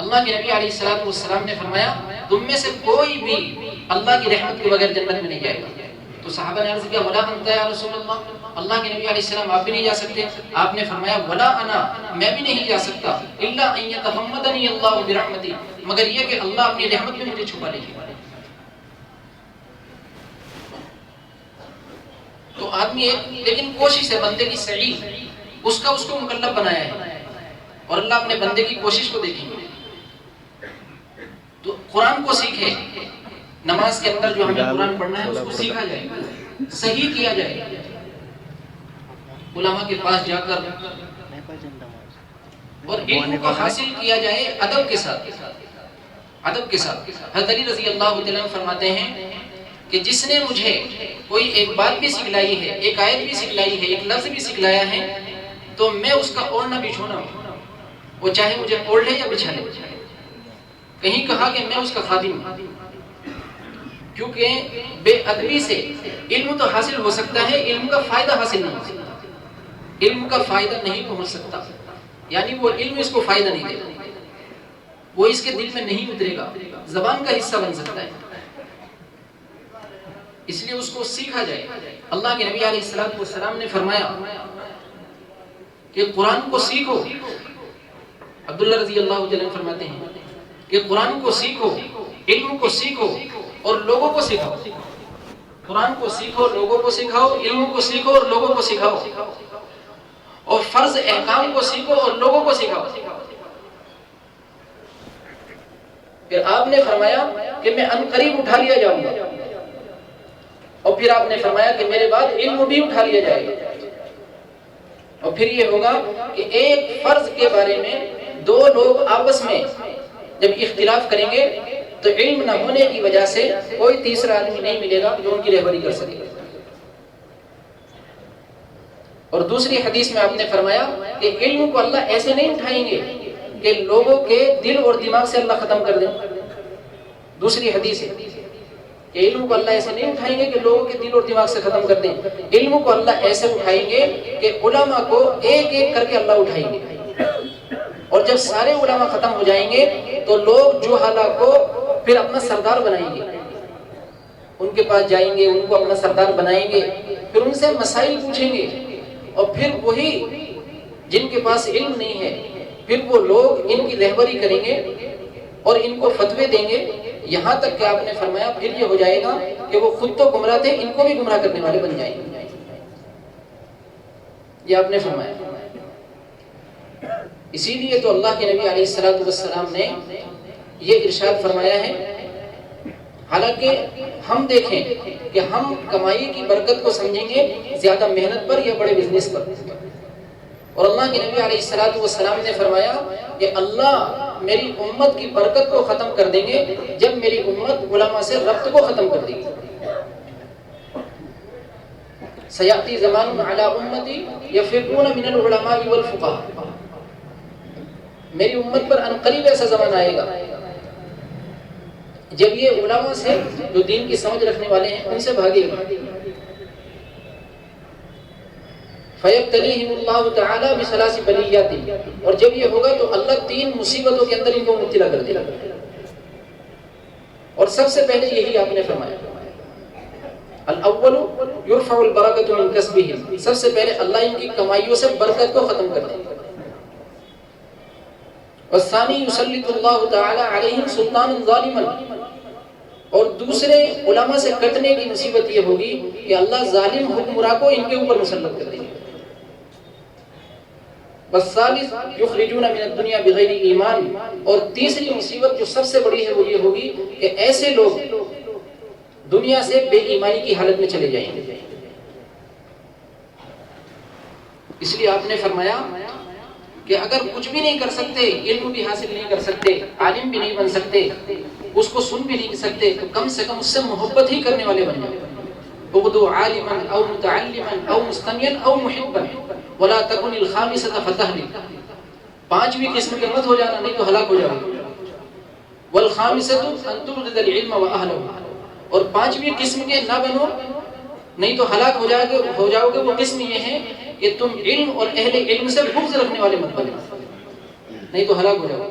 اللہ کے نبی علیہ الصلوۃ والسلام نے فرمایا تم میں سے کوئی بھی اللہ کی رحمت کے بغیر جنت میں نہیں جائے گا۔ تو صحابہ نے عرض کیا ولا انت یا رسول اللہ، اللہ کے نبی علیہ السلام آپ بھی نہیں جا سکتے؟ آپ نے فرمایا ولا انا، میں بھی نہیں جا سکتا، الا ان یتغمدنی اللہ برحمتی، مگر یہ کہ اللہ اپنی رحمت میں مجھے چھپا لے گا۔ تو آدمی ایک لیکن کوشش ہے بندے کی صحیح، اس کا اس کو مکلف بنایا ہے، اور اللہ اپنے بندے کی کوشش کو دیکھیں گے۔ تو قرآن کو سیکھے، نماز کے اندر جو ہمیں قرآن پڑھنا ہے اس کو سیکھا جائے، صحیح کیا جائے، علماء کے پاس جا کر اور علم کو حاصل کیا جائے ادب کے ساتھ، ادب کے ساتھ۔ حضرت علی رضی اللہ عنہ فرماتے ہیں کہ جس نے مجھے کوئی ایک بات بھی سکھلائی ہے، ایک آیت بھی سکھلائی ہے، ایک لفظ بھی سکھلایا ہے، تو میں اس کا اوڑھنا بچھونا ہوں، وہ چاہے مجھے اوڑھ لے یا بچھا لے۔ کہیں کہا کہ میں اس کا خادم ہوں، کیونکہ بے ادبی سے علم تو حاصل ہو سکتا ہے، علم کا فائدہ حاصل نہیں ہو سکتا، علم کا فائدہ نہیں پہنچ سکتا، یعنی وہ علم اس کو فائدہ نہیں دے گا، وہ اس کے دل میں نہیں اترے گا، زبان کا حصہ بن سکتا ہے، اس لیے اس کو سیکھا جائے۔ اللہ کے نبی علیہ الصلوۃ والسلام نے فرمایا کہ قرآن کو سیکھو، عبداللہ رضی اللہ عنہ فرماتے ہیں کہ قرآن کو سیکھو، علم کو سیکھو اور لوگوں کو سکھاؤ۔ قرآن کو سیکھو، لوگوں کو سکھاؤ، علم کو سیکھو اور لوگوں کو سکھاؤ، اور فرض احکام کو سیکھو اور لوگوں کو سکھاؤ۔ پھر آپ نے فرمایا کہ میں عنقریب اٹھا لیا جاؤں گا، اور پھر آپ نے فرمایا کہ میرے بعد علم بھی اٹھا لیا جائے گا، اور پھر یہ ہوگا کہ ایک فرض کے بارے میں دو لوگ آپس میں جب اختلاف کریں گے تو علم نہ ہونے کی وجہ سے کوئی تیسرا آدمی نہیں ملے گا جو ان کی رہبری کر سکے۔ اور دوسری حدیث میں آپ نے فرمایا کہ علم کو اللہ ایسے نہیں اٹھائیں گے کہ لوگوں کے دل اور دماغ سے اللہ ختم کر دیں۔ دوسری حدیث ہے کہ علم کو اللہ ایسے نہیں اٹھائیں گے کہ لوگوں کے دل اور دماغ سے ختم کر دیں، علم کو اللہ ایسے اٹھائیں گے کہ علماء کو ایک ایک کر کے اللہ اٹھائیں گے، اور جب سارے علماء ختم ہو جائیں گے تو لوگ جہالا کو پھر اپنا سردار بنائیں گے، ان کے پاس جائیں گے، ان کو اپنا سردار بنائیں گے، پھر ان سے مسائل پوچھیں گے، اور پھر وہی جن کے پاس علم نہیں ہے پھر وہ لوگ ان کی رہبری کریں گے اور ان کو فتوے دیں گے، یہاں تک کہ آپ نے فرمایا پھر یہ ہو جائے گا کہ وہ خود تو گمراہ تھے، ان کو بھی گمراہ کرنے والے بن جائیں گے۔ یہ آپ نے فرمایا۔ اسی لیے تو اللہ کے نبی علیہ الصلوۃ والسلام نے یہ ارشاد فرمایا ہے، حالانکہ ہم دیکھیں کہ ہم کمائی کی برکت کو سمجھیں گے زیادہ محنت پر یا بڑے بزنس پر، اور اللہ کے نبی علیہ الصلوۃ والسلام نے فرمایا کہ اللہ میری امت کی برکت کو ختم کر دیں گے جب میری امت علماء سے ربط کو ختم کر دے گی۔ سیاتی زمان علی امتی یفرون من العلماء والفقہاء، میری امت پر عنقریب ایسا زمان آئے گا جب یہ علماء سے جو دین کی سمجھ رکھنے والے ہیں ان سے بھاگے گا۔ فَيَبْتَلِيهِمُ اللَّهُ تَعَالَى بِثَلَاثِ بَلِيَّاتٍ، اور جب یہ ہوگا تو اللہ 3 مصیبتوں کے اندر ان کو مبتلا کر دے گا، اور سب سے پہلے یہی آپ نے فرمایا الاول یرفع البرکۃ من کسبہم، سب سے پہلے اللہ ان کی کمائیوں سے برکت کو ختم کر دے گا، والثانی یسلط اللہ تعالی علیہم سلطانا ظالما، اور دوسرے علماء سے کٹنے کی مصیبت یہ ہوگی کہ اللہ ظالم حکمراں کو ان کے اوپر مسلط کر دیں گے۔ والثالث یخرجون من الدنیا بغیر ایمان، اور تیسری مصیبت جو سب سے بڑی ہے وہ یہ ہوگی کہ ایسے لوگ دنیا سے بے ایمانی کی حالت میں چلے جائیں گے۔ اس لیے آپ نے فرمایا کہ اگر کچھ بھی نہیں کر سکتے، علم بھی حاصل نہیں کر سکتے، عالم بھی نہیں بن سکتے، اس کو سن بھی نہیں سکتے، تو کم سے کم اس سے محبت ہی کرنے والے بن جائیں۔ اغدو عالما او متعلما او مستمعا او محبا ولا تكن الخامسة فتهلك، پانچویں قسم کے مت ہو جانا، نہیں تو ہلاک ہو جاؤ گے۔ والخامسة ان تبغض العلم واهله، اور پانچویں قسم کے نہ بنو، نہیں تو ہلاک ہو جاؤ گے۔ وہ قسم یہ ہے کہ تم علم اور اہل علم سے بغض رکھنے والے مت بنو، نہیں تو ہلاک ہو جاؤ گے۔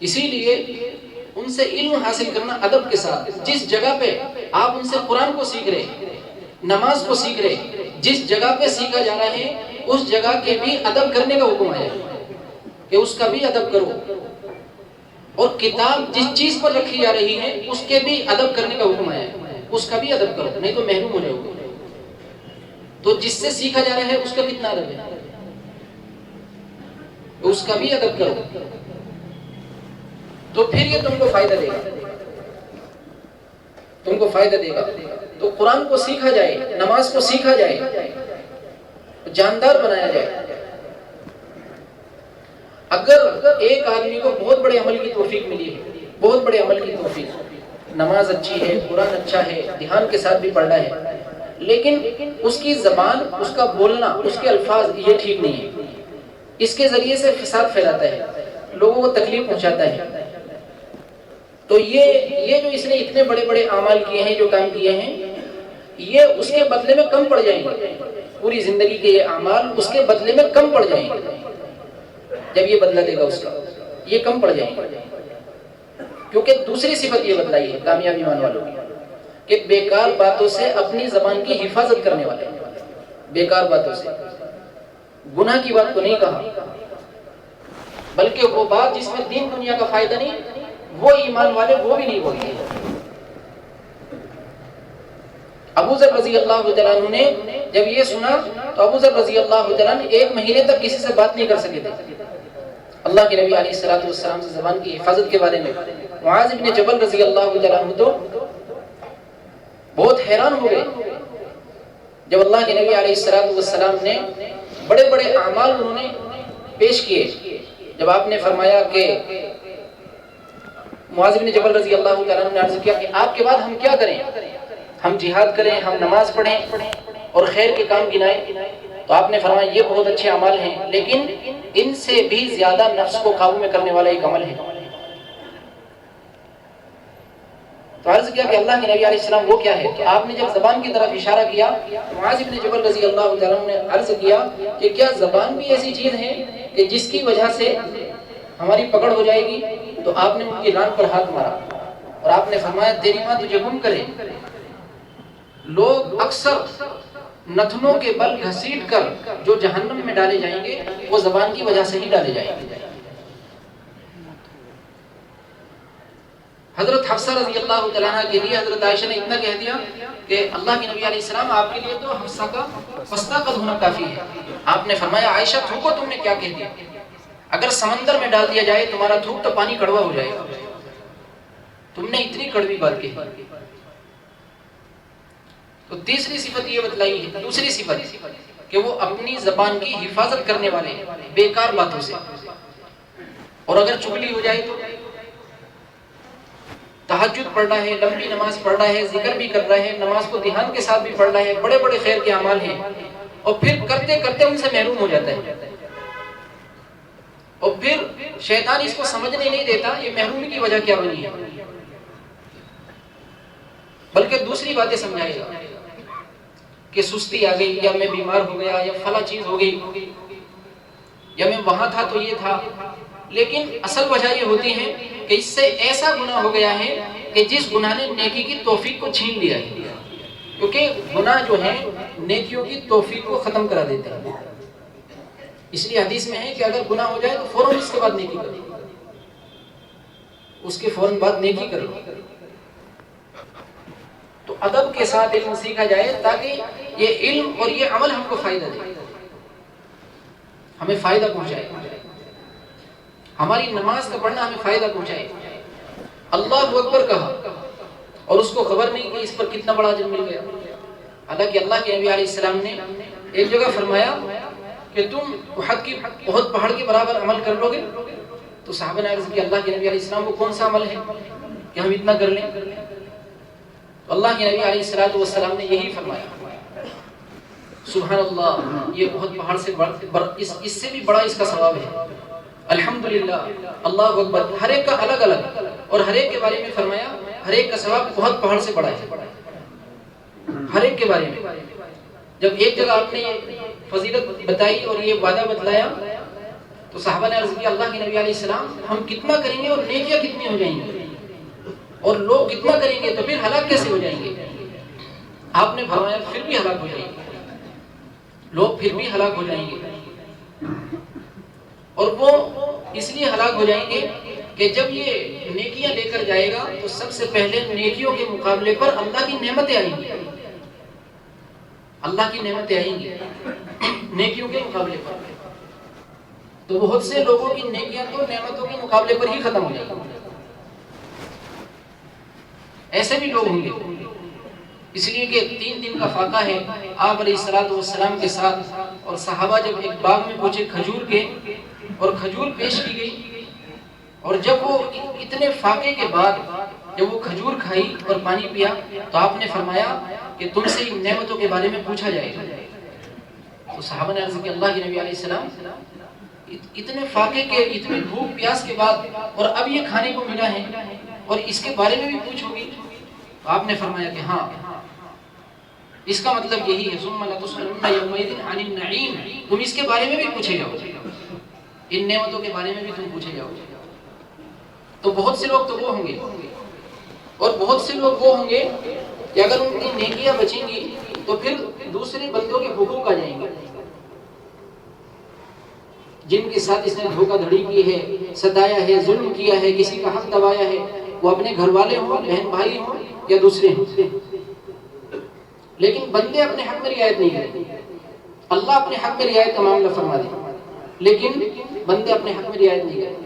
اسی لیے ان سے علم حاصل کرنا ادب کے ساتھ، جس جگہ پہ آپ ان سے قرآن کو سیکھ رہے، نماز کو سیکھ رہے، جس جگہ پہ سیکھا جا رہا ہے اس جگہ کے بھی ادب کرنے کا حکم آیا ہے کہ اس کا بھی ادب کرو، اور کتاب جس چیز پر رکھی جا رہی ہے اس کے بھی ادب کرنے کا حکم آیا ہے، اس کا بھی ادب کرو، نہیں تو محروم ہو جاؤ گے۔ تو جس سے سیکھا جا رہا ہے اس کا کتنا ادب ہے، اس کا بھی ادب کرو، تو پھر یہ تم کو فائدہ دے گا، تم کو فائدہ دے گا۔ تو قرآن کو سیکھا جائے، نماز کو سیکھا جائے، جاندار بنایا جائے۔ اگر ایک آدمی کو بہت بڑے عمل کی توفیق ملی ہے، بہت بڑے عمل کی توفیق، نماز اچھی ہے، قرآن اچھا ہے، دھیان کے ساتھ بھی پڑھ رہا ہے، لیکن اس کی زبان، اس کا بولنا، اس کے الفاظ یہ ٹھیک نہیں ہے، اس کے ذریعے سے فساد پھیلاتا ہے، لوگوں کو تکلیف پہنچاتا ہے، تو یہ جو اس نے اتنے بڑے بڑے اعمال کیے ہیں، جو کام کیے ہیں، یہ اس کے بدلے میں کم پڑ جائیں گے۔ پوری زندگی کے یہ اعمال اس کے بدلے میں کم پڑ جائیں گے، جب یہ بدلہ دے گا اس کا، یہ کم پڑ جائیں گے۔ کیونکہ دوسری صفت یہ بتلائی ہے کامیابی ایمان والوں کی کہ بیکار باتوں سے اپنی زبان کی حفاظت کرنے والے، بیکار باتوں سے، گناہ کی بات کو نہیں کہا، بلکہ وہ بات جس میں دین دنیا کا فائدہ نہیں، وہ ایمان والے وہ بھی نہیں بولتے۔ ابو ذر رضی اللہ تعالیٰ عنہ نے جب یہ سنا تو ابو ذر رضی اللہ تعالیٰ عنہ ایک مہینے تک کسی سے بات نہیں کر سکے تھے اللہ کے نبی علیہ السلام سے زبان کی حفاظت کے بارے میں۔ معاذ بن جبل رضی اللہ تعالیٰ عنہ تو بہت حیران ہو گئے جب اللہ کے نبی علیہ السلام نے بڑے بڑے اعمال انہوں نے پیش کیے، جب آپ نے فرمایا کہ معاذ بن جبل رضی اللہ تعالیٰ عنہ نے عرض کیا کہ آپ کے بعد ہم کیا کریں، ہم جہاد کریں، ہم نماز پڑھیں اور خیر کے کام گنائیں، تو آپ نے فرمایا یہ بہت اچھے اعمال ہیں، لیکن ان سے بھی زیادہ نفس کو قابو میں کرنے والا ایک عمل ہے۔ تو عرض کیا کہ اللہ کے نبی علیہ السلام وہ کیا ہے؟ کہ آپ نے جب زبان کی طرف اشارہ کیا، معاذ بن جبل رضی اللہ تعالیٰ عنہ نے عرض کیا کہ کیا زبان بھی ایسی چیز ہے کہ جس کی وجہ سے ہماری پکڑ ہو جائے گی؟ تو آپ نے ان کی ران پر ہاتھ مارا اور آپ نے فرمایا تیری ماں تجھے گم کرے۔ لوگ اکثر نتنوں کے بل گھسیٹ کر جو جہنم میں ڈالے جائیں گے وہ زبان کی وجہ سے ہی ڈالے جائیں گے۔ حضرت حفصہ رضی اللہ تعالیٰ عنہ کے لیے حضرت عائشہ نے اتنا کہہ دیا کہ اللہ کے نبی علیہ السلام آپ کے لیے تو حفصہ کا پستہ قد ہونا کافی ہے۔ آپ نے فرمایا عائشہ تھوکو، تم نے کیا کہہ دیا؟ اگر سمندر میں ڈال دیا جائے تمہارا تھوک تو پانی کڑوا ہو جائے گا، تم نے اتنی کڑوی بات کہی۔ تو تیسری صفت یہ بتلائی ہے، دوسری صفت کہ وہ اپنی زبان کی حفاظت کرنے والے بیکار باتوں سے، اور اگر چغلی ہو جائے تو تہجد پڑھ رہا ہے، لمبی نماز پڑھ رہا ہے، ذکر بھی کر رہا ہے، نماز کو دھیان کے ساتھ بھی پڑھ رہا ہے، بڑے بڑے خیر کے اعمال ہیں، اور پھر کرتے کرتے ان سے محروم ہو جاتا ہے، اور پھر شیطان اس کو سمجھنے نہیں دیتا یہ محرومی کی وجہ کیا بنی ہے، بلکہ دوسری باتیں سمجھائے گا کہ سستی آ گئی، یا میں بیمار ہو گیا، یا فلاں چیز ہو گئی، یا میں وہاں تھا تو یہ تھا، لیکن اصل وجہ یہ ہوتی ہے کہ اس سے ایسا گناہ ہو گیا ہے کہ جس گناہ نے نیکی کی توفیق کو چھین لیا ہے، کیونکہ گناہ جو ہیں نیکیوں کی توفیق کو ختم کرا دیتے ہیں۔ اس لیے حدیث میں ہے کہ اگر گناہ ہو جائے تو فوراً اس کے بعد نیکی کرو، اس کے فوراً بعد نیکی کرو. تو ادب کے ساتھ علم سیکھا جائے تاکہ یہ علم اور یہ عمل ہم کو فائدہ دے، ہمیں فائدہ پہنچائے، ہماری نماز کا پڑھنا ہمیں فائدہ پہنچائے. اللہ اکبر کہا اور اس کو خبر نہیں کہ اس پر کتنا بڑا اجر مل گیا. حالانکہ اللہ کے نبی علیہ السلام نے ایک جگہ فرمایا کہ تم احد کی بہت پہاڑ کے برابر عمل کر لو گے. تو صحابہ نے عرض کیا اللہ کے نبی علیہ السلام کو کون سا عمل ہے کہ ہم اتنا کر لیں؟ تو اللہ کے نبی علیہ السلام نے یہی فرمایا سبحان اللہ، یہ بہت پہاڑ سے اس سے بھی بڑا اس کا ثواب ہے. الحمدللہ، اللہ اکبر. ہر ایک کا الگ الگ اور ہر ایک کے بارے میں فرمایا ہر ایک کا ثواب بہت پہاڑ سے بڑا ہے. ہر ایک کے بارے میں جب ایک جگہ آپ نے یہ فضیلت بتائی اور یہ وعدہ بتلایا تو صحابہ نے عرض کیا اللہ کے نبی علیہ السلام ہم کتنا کریں گے اور نیکیاں کتنی ہو جائیں گی اور لوگ کتنا کریں گے تو پھر ہلاک کیسے ہو جائیں گے؟ آپ نے فرمایا پھر بھی ہلاک ہو جائیں گے، لوگ پھر بھی ہلاک ہو جائیں گے. اور وہ اس لیے ہلاک ہو جائیں گے کہ جب یہ نیکیاں لے کر جائے گا تو سب سے پہلے نیکیوں کے مقابلے پر اللہ کی نعمتیں آئیں گی، اللہ کی نعمتیں آئیں گی نیکیوں کے مقابلے پر. تو بہت سے لوگوں کی نیکیاں تو نعمتوں کے مقابلے پر ہی ختم ہو جائیں گی. ایسے بھی لوگ ہوں گے. اس لیے کہ 3 دن کا فاقہ ہے آپ علیہ الصلوۃ والسلام کے ساتھ، اور صحابہ جب ایک باغ میں پہنچے کھجور کے اور کھجور پیش کی گئی، اور جب وہ اتنے فاقے کے بعد جب وہ کھجور کھائی اور پانی پیا تو آپ نے فرمایا کہ تم سے ان نعمتوں کے بارے میں پوچھا جائے گا. تو صحابہ نے عرض کیا اللہ کے نبی علیہ السلام اتنے فاقے کے اتنی بھوک پیاس کے بعد اور اب یہ کھانے کو ملا ہے اور اس کے بارے میں بھی پوچھو گی؟ تو آپ نے فرمایا کہ ہاں، اس کا مطلب یہی ہے ثم لتسألن یومئذ عن النعیم، تم اس کے بارے میں بھی پوچھے جاؤ، ان نعمتوں کے بارے میں بھی تم پوچھے جاؤ. تو بہت سے لوگ تو وہ ہوں گے اور بہت سے لوگ وہ ہوں گے کہ اگر ان کی نیکیاں بچیں گی تو پھر دوسرے بندوں کے حقوق آ جائیں گے جن کے ساتھ اس نے دھوکہ دھڑی کی ہے، ستایا ہے، ظلم کیا ہے، کسی کا حق دبایا ہے، وہ اپنے گھر والے ہوں، بہن بھائی ہوں یا دوسرے ہوں. لیکن بندے اپنے حق میں رعایت نہیں کریں. اللہ اپنے حق میں رعایت کا معاملہ فرما دے لیکن بندے اپنے حق میں رعایت نہیں کریں.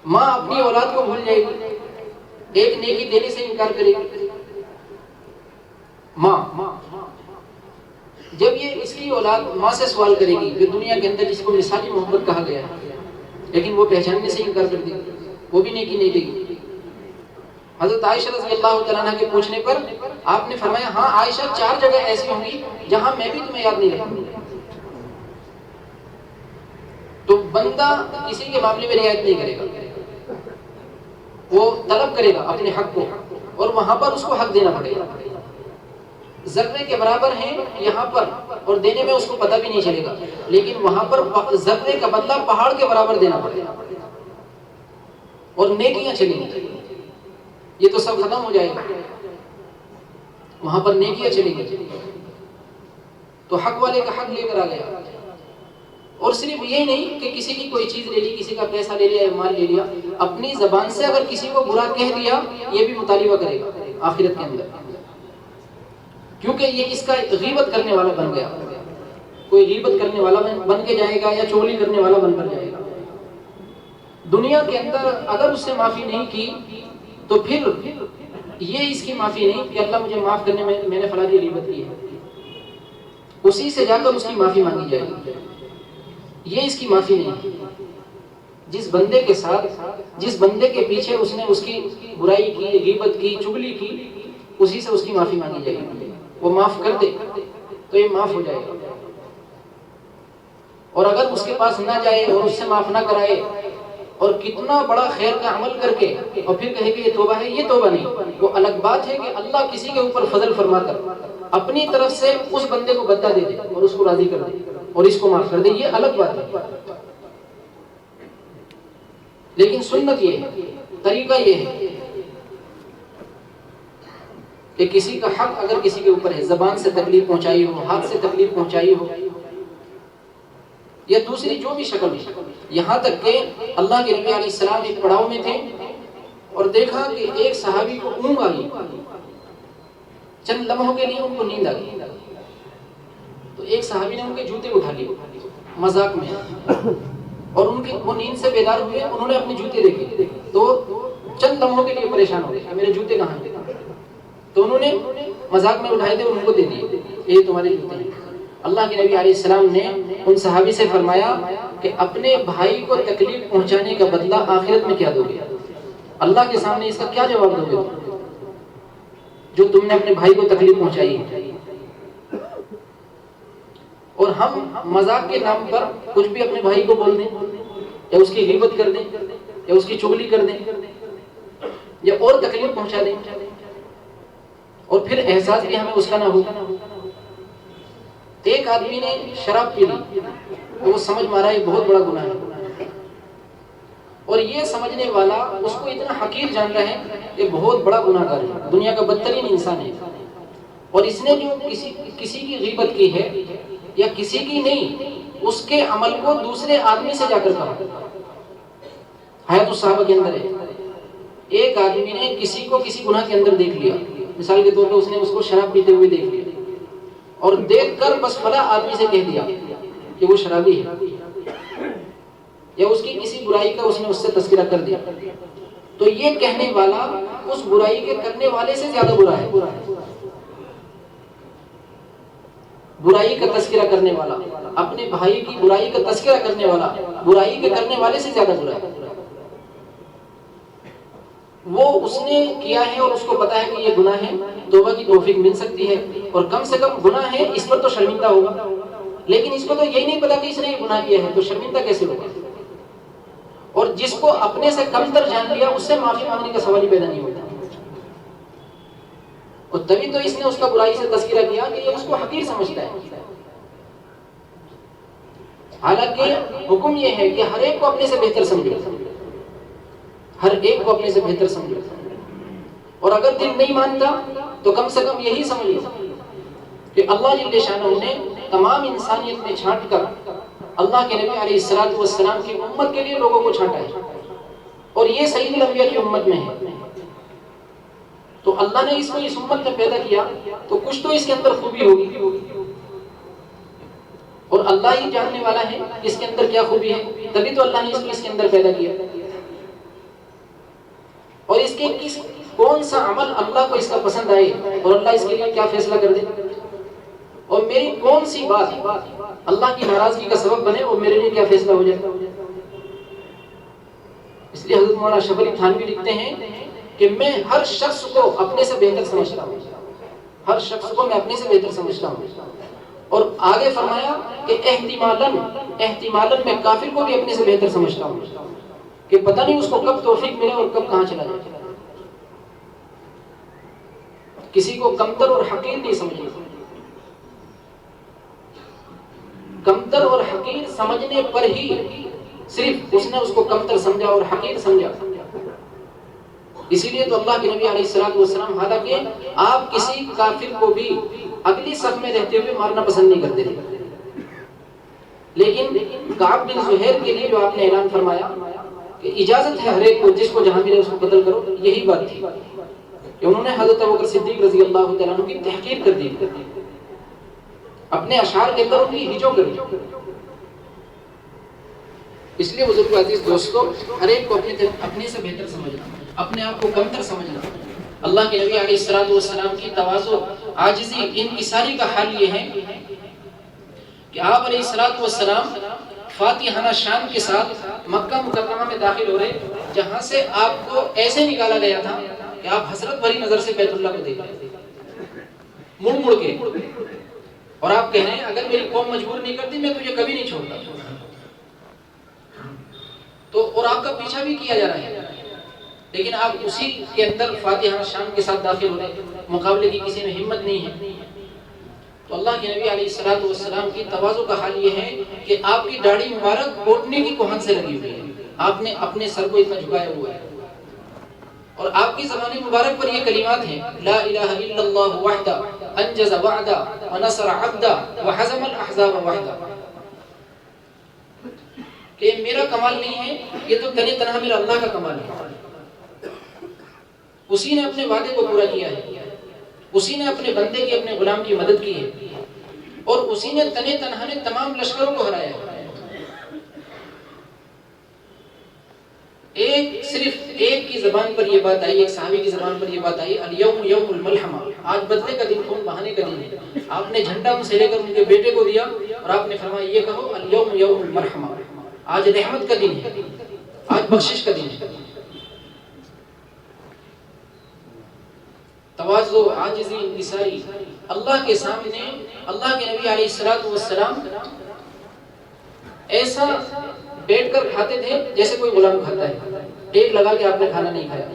ماں اپنی اولاد کو بھول جائے گی، ایک نیکی دینے سے انکار کرے گی. ماں جب یہ اس کی اولاد ماں سے سوال کرے گی کہ دنیا کے اندر جس کو مثالی محبت کہا گیا ہے لیکن وہ پہچاننے سے انکار کر دے گی، وہ بھی نیکی نہیں دے گی. حضرت عائشہ رضی اللہ تعالیٰ عنہ کے پوچھنے پر آپ نے فرمایا ہاں عائشہ 4 جگہ ایسی ہوں گی جہاں میں بھی تمہیں یاد نہیں رکھوں گی. تو بندہ کسی کے معاملے میں رعایت نہیں کرے گا، وہ طلب کرے گا اپنے حق کو اور وہاں پر اس کو حق دینا پڑے گا. ذرے کے برابر ہیں یہاں پر اور دینے میں اس کو پتہ بھی نہیں چلے گا، لیکن وہاں پر ذرے کا بدلہ پہاڑ کے برابر دینا پڑے گا اور نیکیاں چلیں گی. یہ تو سب ختم ہو جائے گا، وہاں پر نیکیاں چلیں گی. تو حق والے کا حق لے کر آ گیا. اور صرف یہ نہیں کہ کسی کی کوئی چیز لے لی، کسی کا پیسہ لے لیا یا مال لے لیا، اپنی زبان سے اگر کسی کو برا کہہ دیا یہ بھی مطالبہ کرے گا آخرت کے اندر، کیونکہ یہ اس کا غیبت کرنے والا بن گیا. کوئی غیبت کرنے والا بن کے جائے گا یا چغلی کرنے والا بن کر جائے گا. دنیا کے اندر اگر اس سے معافی نہیں کی تو پھر یہ اس کی معافی نہیں کہ اللہ مجھے معاف کرنے میں نے فلاں کی غیبت کی ہے، اسی سے جا کر اس کی معافی مانگی جائے گی. یہ اس کی معافی نہیں. جس بندے کے ساتھ، جس بندے کے پیچھے اس نے اس کی برائی کی، غیبت کی، چغلی کی، اسی سے اس کی معافی مانگی جائے گی. وہ معاف کر دے تو یہ معاف ہو جائے گا. اور اگر اس کے پاس نہ جائے اور اس سے معاف نہ کرائے اور کتنا بڑا خیر کا عمل کر کے اور پھر کہے کہ یہ توبہ ہے، یہ توبہ نہیں. وہ الگ بات ہے کہ اللہ کسی کے اوپر فضل فرما کر اپنی طرف سے اس بندے کو بدلہ دے دے اور اس کو راضی کر دے اور اس کو معاف کر دے، یہ الگ بات ہے. لیکن سنت یہ ہے، طریقہ یہ ہے کہ کسی کا حق اگر کسی کے اوپر ہے، زبان سے تکلیف پہنچائی ہو، ہاتھ سے تکلیف پہنچائی ہو، یا دوسری جو بھی شکل ہو، یہاں تک کہ اللہ کے نبی علیہ السلام ایک پڑاؤ میں تھے اور دیکھا کہ ایک صحابی کو اونگ آ گئی، چند لمحوں کے لیے ان کو نیند آ گئی، تو ایک صحابی نے ان کے جوتے اٹھا لیے مذاق میں، اور ان کے وہ نیند سے بیدار ہوئے، انہوں نے اپنے جوتے دیکھے تو چند لمحوں کے لیے پریشان ہو گئے کہ میرے جوتے کہاں ہیں، تو انہوں نے مذاق میں اٹھائے تھے اور ان کو دے دیے، یہ تمہارے جوتے ہیں۔ اللہ کے نبی علیہ السلام نے ان صحابی سے فرمایا کہ اپنے بھائی کو تکلیف پہنچانے کا بدلہ آخرت میں کیا دو گے؟ اللہ کے سامنے اس کا کیا جواب دو گے جو تم نے اپنے بھائی کو تکلیف پہنچائی ہے؟ اور ہم مذاق کے نام پر کچھ بھی اپنے بھائی کو بول دیں، یا اس کی غیبت کر دیں، یا اس کی چغلی کر دیں، یا اور تکلیف پہنچا دیں، اور پھر احساس بھی ہمیں اس کا نہ ہو۔ ایک آدمی نے شراب پی لی تو وہ سمجھ مارا یہ بہت بڑا گناہ ہے، اور یہ سمجھنے والا اس کو اتنا حقیر جان رہا ہے کہ بہت بڑا گناہ گار ہے، دنیا کا بدترین انسان ہے، اور اس نے جو کسی کی غیبت کی ہے یا کسی کی نہیں، اس کے عمل کو دوسرے آدمی سے جا کر کہا۔ حیات الصحابہ کے اندر ہے، ایک آدمی نے کسی کو کسی گناہ کے اندر دیکھ لیا، مثال کے طور پر اس نے اس کو شراب پیتے ہوئے دیکھ لیا، اور دیکھ کر بس فلاں آدمی سے کہہ دیا کہ وہ شرابی ہے، یا اس کی کسی برائی کا اس نے اس سے تذکرہ کر دیا، تو یہ کہنے والا اس برائی کے کرنے والے سے زیادہ برا ہے۔ برائی کا تذکرہ کرنے والا، اپنے بھائی کی برائی کا تذکرہ کرنے والا، برائی کے کرنے والے سے زیادہ برا ہے۔ وہ اس نے کیا ہے اور اس کو پتا ہے کہ یہ گناہ ہے، توبہ کی توفیق مل سکتی ہے، اور کم سے کم گناہ ہے اس پر تو شرمندہ ہوگا، لیکن اس کو تو یہی نہیں پتا کہ اس نے یہ گناہ کیا ہے، تو شرمندہ کیسے ہوگا؟ اور جس کو اپنے سے کمتر جان لیا اس سے معافی مانگنے کا سوال ہی پیدا نہیں ہوتا، اور تبھی تو اس نے اس کا برائی سے تذکرہ کیا کہ یہ اس کو حقیر سمجھتا ہے۔ حالانکہ حکم یہ ہے کہ ہر ایک کو اپنے سے بہتر سمجھو، ہر ایک کو اپنے سے بہتر سمجھو، اور اگر دل نہیں مانتا تو کم سے کم یہی سمجھ لو کہ اللہ جل شانہ نے تمام انسانیت میں چھانٹ کر اللہ کے نبی علیہ الصلوۃ والسلام کی امت کے لیے لوگوں کو چھانٹا ہے، اور یہ سید الانبیاء کی امت میں ہے، تو اللہ نے اس کو اس امت میں پیدا کیا تو کچھ تو اس کے اندر خوبی ہوگی، اور اللہ ہی جاننے والا ہے اس کے اندر کیا خوبی ہے، تبھی تو اللہ نے اس کو اس کے اندر پیدا کیا، اور اس کے کون سا عمل اللہ کو اس کا پسند آئے اور اللہ اس کے لیے کیا فیصلہ کر دے، اور میری کون سی بات اللہ کی ناراضگی کا سبب بنے اور میرے لیے کیا فیصلہ ہو جائے۔ اس لیے حضرت مولانا اشرف علی تھانوی لکھتے ہیں کہ میں ہر شخص کو اپنے سے بہتر سمجھتا ہوں، ہر شخص کو میں اپنے سے بہتر سمجھتا ہوں، اور آگے فرمایا کہ احتمالاً میں کافر کو بھی اپنے سے بہتر سمجھتا ہوں کہ پتہ نہیں اس کو کب توفیق ملے اور کب کہاں چلا جائے۔ کسی کو کمتر اور حقیر نہیں سمجھنا، کمتر اور حقیر سمجھنے پر ہی صرف اس نے اس کو کمتر سمجھا اور حقیر سمجھا۔ اسی لیے تو اللہ کے نبی علیہ الصلوۃ والسلام حالانکہ آپ کسی کافر کو بھی اگلی صف میں رہتے ہوئے مارنا پسند نہیں کرتے تھے، لیکن کعب بن زہیر کے لیے جو آپ نے اعلان فرمایا کہ اجازت ہے ہر ایک کو جس کو جہاں ملے اس کو قتل کرو، یہی بات تھی کہ انہوں نے حضرت ابوبکر صدیق رضی اللہ تعالیٰ عنہ کی تحقیر کر دی، اپنے اشعار کے اندر ان کی ہجو کر دی۔ اس لیے بزرگ عزیز دوستو، ہر ایک کو اپنے سے بہتر سمجھنا، اپنے آپ کو کمتر سمجھنا۔ اللہ کے نبی علیہ الصلوۃ والسلام کی تواضع، عاجزی، انکساری کا حال یہ ہے کہ آپ علیہ الصلوۃ والسلام فاتحانہ شان کے ساتھ مکہ مکرمہ میں داخل ہو رہے، جہاں سے آپ کو ایسے نکالا گیا تھا کہ آپ حسرت بھری نظر سے بیت اللہ کو دیکھ رہے تھے مڑ مڑ کے، اور آپ کہہ رہے ہیں اگر میری قوم مجبور نہیں کرتی میں تجھے کبھی نہیں چھوڑتا، تو اور آپ کا پیچھا بھی کیا جا رہا ہے، لیکن آپ اسی کے اندر فاتحہ شان کے ساتھ داخل ہو رہے، مقابلے کی کسی میں ہمت نہیں ہے۔ تو اللہ کے نبی علیہ الصلوۃ والسلام کی تواضع کا حال یہ ہے کہ آپ کی داڑھی مبارک کوٹنے کی کوہن سے لگی ہوئی ہے، آپ نے اپنے سر کو اتنا جھکایا ہوا ہے، اور آپ کی زبان مبارک پر یہ کلمات ہیں، لا الہ الا اللہ وحدہ انجز وعدہ ونصر عبدہ وحزم الاحزاب وحدہ۔ کہ یہ میرا کمال نہیں ہے، یہ تو تنی تنہا میرا اللہ کا کمال ہے۔ اسی نے اپنے وعدے کو پورا کیا ہے، اسی نے اپنے بندے کی، اپنے غلام کی مدد کی ہے، اور اسی نے تنی تنہا نے تمام لشکروں کو ہرایا ہے۔ صرف ایک کی زبان پر یہ بات آئی، ایک صحابی کی زبان پر یہ بات آئی، الیوم یوم الملحمہ، آج بدلے کا دن، خون بہانے کا دن ہے۔ آپ نے جھنڈا ان سے لے کر ان کے بیٹے کو دیا اور آپ نے فرمایا یہ کہو الیوم یوم المرحمہ، آج رحمت کا دن ہے، آج بخشش کا دن ہے۔ تواضع، عاجزی، انکساری، اللہ کے سامنے اللہ کے نبی علیہ الصلوۃ والسلام ایسا بیٹھ کر کھاتے تھے جیسے کوئی غلام کھاتا ہے۔ ٹیک لگا کے آپ نے کھانا نہیں کھایا،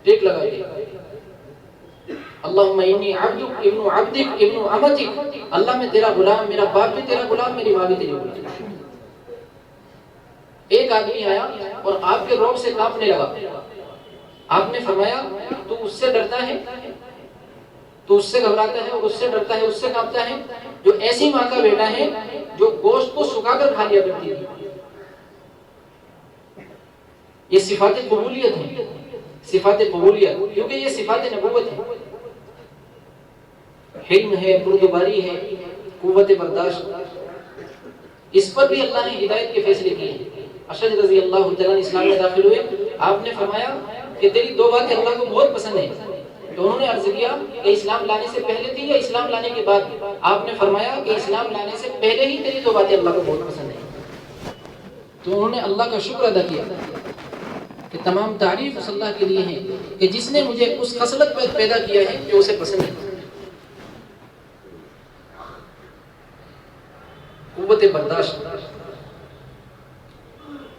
ٹیک لگا کے اللہم انی عبدک ابن عبدک ابن امتک، اللہ میں تیرا غلام، میرا باپ بھی تیرا غلام، میری ماں بھی تیری غلام۔ ایک آدمی آیا اور آپ کے روب سے کانپنے لگا، آپ نے فرمایا تو اس سے ڈرتا ہے، تو اس سے گھبراتا ہے اور اس سے ڈرتا ہے، اس سے کانپتا ہے جو ایسی ماں کا بیٹا ہے جو گوشت کو سکھا کر کھا لیا کرتی تھی۔ یہ صفات قبولیت ہیں، صفات قبولیت، کیونکہ یہ صفات نبوت ہے۔ حلم ہے، بردباری ہے، قوت برداشت، اس پر بھی اللہ نے ہدایت کے فیصلے کیے ہیں۔ اشد رضی اللہ تعالیٰ اسلام میں داخل ہوئے، آپ نے فرمایا کہ تیری دو باتیں اللہ کو بہت پسند ہیں۔ تو انہوں نے عرض کیا کہ اسلام لانے سے پہلے تھی یا اسلام لانے کے بعد؟ آپ نے فرمایا کہ اسلام لانے سے پہلے ہی تیری دو باتیں اللہ کو بہت پسند ہیں۔ تو انہوں نے اللہ کا شکر ادا کیا کہ تمام تعریف اس اللہ کے لیے ہے کہ جس نے مجھے اس خصلت پر پیدا کیا ہے جو اسے پسند ہے۔ قوت برداشت،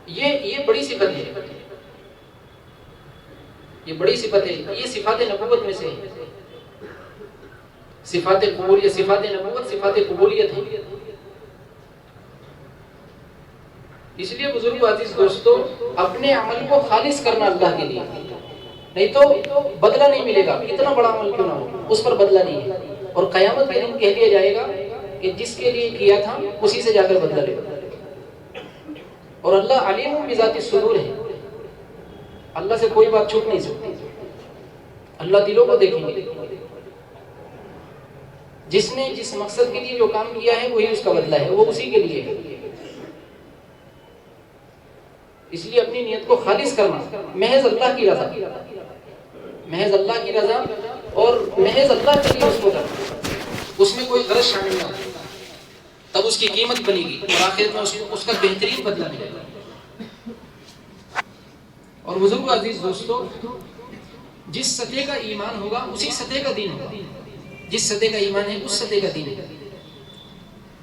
یہ بڑی صفت ہے، یہ بڑی صفت ہے، یہ صفات نبوت میں سے ہے۔ صفات قبولیت، صفات نبوت صفات قبولیت ہے۔ اس لیے بزرگ عزیز دوستو، اپنے عمل کو خالص کرنا اللہ کے لیے، نہیں تو بدلہ نہیں ملے گا، اتنا بڑا عمل کیوں نہ ہو، اس پر بدلہ نہیں ہے۔ اور قیامت کے دن کہہ دیا جائے گا کہ جس کے لیے کیا تھا اسی سے جا کر بدلہ لے۔ اور اللہ علیم بذات الصدور ہے، اللہ سے کوئی بات چھپ نہیں سکتی، اللہ دلوں کو دیکھیں گے۔ جس نے جس مقصد کے لیے جو کام کیا ہے وہی اس کا بدلہ ہے، وہ اسی کے لیے ہے۔ اس لیے اپنی نیت کو خالص کرنا، محض اللہ کی رضا، محض اللہ کی رضا اور محض اللہ کے لیے اس کو کرنا، اس میں کوئی غرض شامل نہ ہو، تب اس کی قیمت بنے گی اور آخرت میں اس کا بہترین بدلہ ملے گا۔ اور بزرگ عزیز دوستو، جس سطح کا ایمان ہوگا اسی سطح کا دین ہوگا، جس سطح کا ایمان ہے اس سطح کا دین ہے۔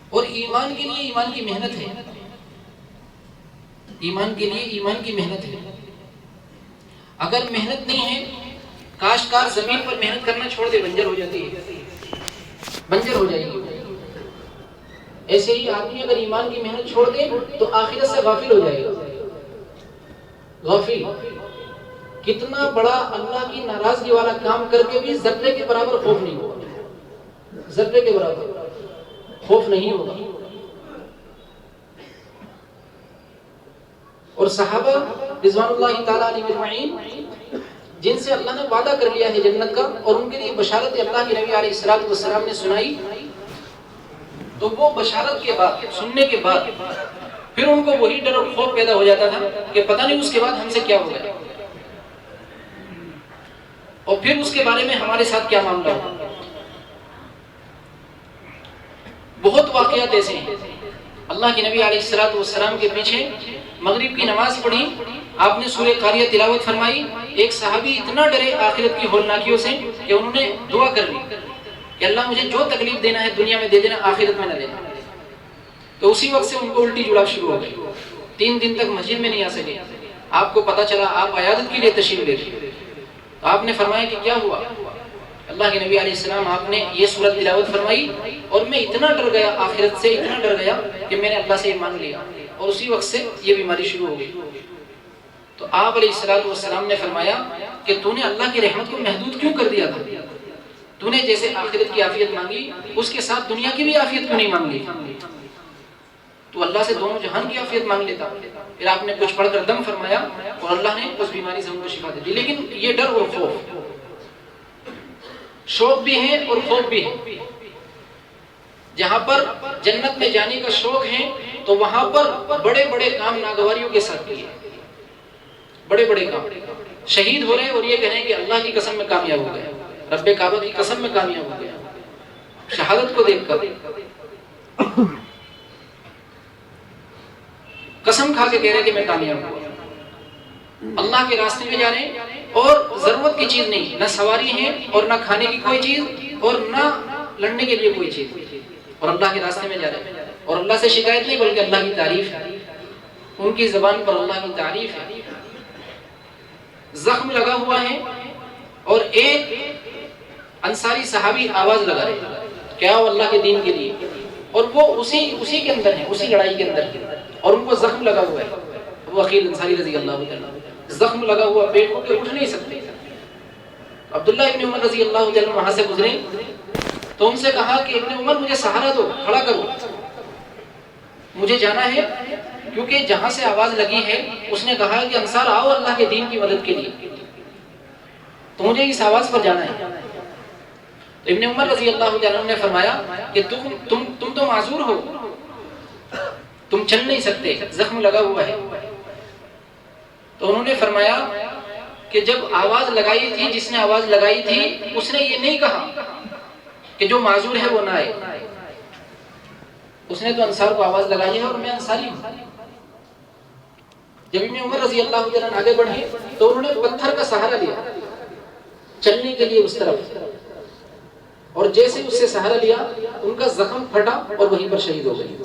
اور ایمان کے لیے ایمان کی محنت ہے، ایمان کے لیے ایمان کی محنت ہے۔ اگر محنت نہیں ہے، کاشتکار زمین پر محنت کرنا چھوڑ دے، بنجر ہو جاتی ہے، بنجر ہو جائے گی۔ ایسے ہی آدمی اگر ایمان کی محنت چھوڑ دے تو آخرت سے غافل ہو جائے گا، غافل۔ کتنا بڑا اللہ کی ناراضگی والا کام کر کے بھی ذرے کے برابر خوف نہیں ہوگا، ذرے کے برابر خوف نہیں ہوگا۔ اور صحابہ رضوان اللہ تعالیٰ علیہ اجمعین، جن سے اللہ نے وعدہ کر لیا ہے جنت کا، اور ان کے لیے بشارت اللہ کے نبی علیہ الصلوۃ والسلام نے سنائی، تو وہ بشارت کے بعد، سننے کے بعد پھر ان کو وہی ڈر اور خوف پیدا ہو جاتا تھا کہ پتہ نہیں اس کے بعد ہم سے کیا ہوگا، اور پھر اس کے بارے میں ہمارے ساتھ کیا معاملہ ہوگا۔ بہت واقعات ایسے ہیں۔ اللہ کے نبی علیہ الصلوۃ والسلام کے پیچھے مغرب کی نماز پڑھی، آپ نے سورہ قاریہ تلاوت فرمائی، ایک صحابی اتنا ڈرے آخرت کی ہولناکیوں سے کہ انہوں نے دعا کر لی کہ اللہ مجھے جو تکلیف دینا ہے دنیا میں دے دینا، آخرت میں نہ دینا۔ تو اسی وقت سے ان کو الٹی جڑا شروع ہو گئی، 3 دن تک مسجد میں نہیں آ سکے۔ آپ کو پتا چلا آپ عیادت کے لیے تشریف لے رہے، تو آپ نے فرمایا کہ کیا ہوا؟ اللہ کے نبی علیہ السلام آپ نے یہ سورت تلاوت فرمائی اور میں اتنا ڈر گیا، آخرت سے اتنا ڈر گیا کہ میں نے اللہ سے یہ مانگ لیا، اور اسی وقت سے یہ بیماری شروع ہو گئی۔ تو آپ علیہ الصلوۃ والسلام نے فرمایا کہ تو نے اللہ کی رحمت کو محدود کیوں کر دیا تھا؟ تو نے جیسے آخرت کی عافیت مانگی اس کے ساتھ دنیا کی بھی عافیت کیوں نہیں مانگی؟ تو اللہ سے دونوں جہان کی عافیت مانگ لیتا. پھر آپ نے کچھ پڑھ کر دم فرمایا اور اللہ نے اس بیماری سے ان کو شفا دے دی. لیکن یہ ڈر اور خوف، شوق بھی ہے اور خوف بھی ہے. جہاں پر جنت میں جانے کا شوق ہے تو وہاں پر بڑے بڑے کام ناگواریوں کے ساتھ کیے، بڑے بڑے کام. شہید ہو رہے اور یہ کہہ رہے ہیں کہ اللہ کی قسم میں کامیاب ہو گیا، رب کعبہ کی قسم میں کامیاب ہو گیا. شہادت کو دیکھ کر قسم کھا کے کہہ رہے کہ میں کامیاب ہوں. اللہ کے راستے میں جا رہے ہیں اور ضرورت کی چیز نہیں، نہ سواری ہے اور نہ کھانے کی کوئی چیز اور نہ لڑنے کے لیے کوئی چیز، اور اللہ کے راستے میں جا رہے ہیں. اور اللہ سے شکایت نہیں بلکہ اللہ کی تعریف ہے، ان کی زبان پر اللہ کی تعریف ہے. زخم لگا ہوا ہے اور ایک انصاری صحابی آواز لگا رہے کیا وہ اللہ کے دین کے لیے، اور وہ اسی کے اندر ہے، اسی لڑائی کے اندر ہے، اور ان کو زخم لگا ہوا ہے. وہ عقیل انصاری رضی اللہ عنہ زخم لگا ہوا پیٹ کو کہ اٹھ نہیں سکتے. عبداللہ ابن عمر رضی اللہ عنہ وہاں سے گزرے تو ان سے کہا کہ ابن عمر مجھے سہارا دو، کھڑا کرو، مجھے جانا ہے. کیونکہ جہاں سے آواز لگی ہے اس نے کہا کہ انصار آؤ اللہ کے دین کی مدد کے لیے، تو مجھے اس آواز پر جانا ہے. تو ابن عمر رضی اللہ عنہ نے فرمایا کہ تم تو معذور ہو، تم چل نہیں سکتے، زخم لگا ہوا ہے. تو انہوں نے فرمایا کہ جب آواز لگائی تھی، جس نے آواز لگائی تھی اس نے یہ نہیں کہا کہ جو معذور ہے وہ نہ آئے، اس نے تو انصار کو آواز لگائی ہے اور میں انصاری ہوں. جب ابن عمر رضی اللہ عنہ آگے بڑھے تو انہوں نے پتھر کا سہارا لیا چلنے کے لیے اس طرف، اور جیسے اس سے سہارا لیا ان کا زخم پھٹا اور وہیں پر شہید ہو گئی.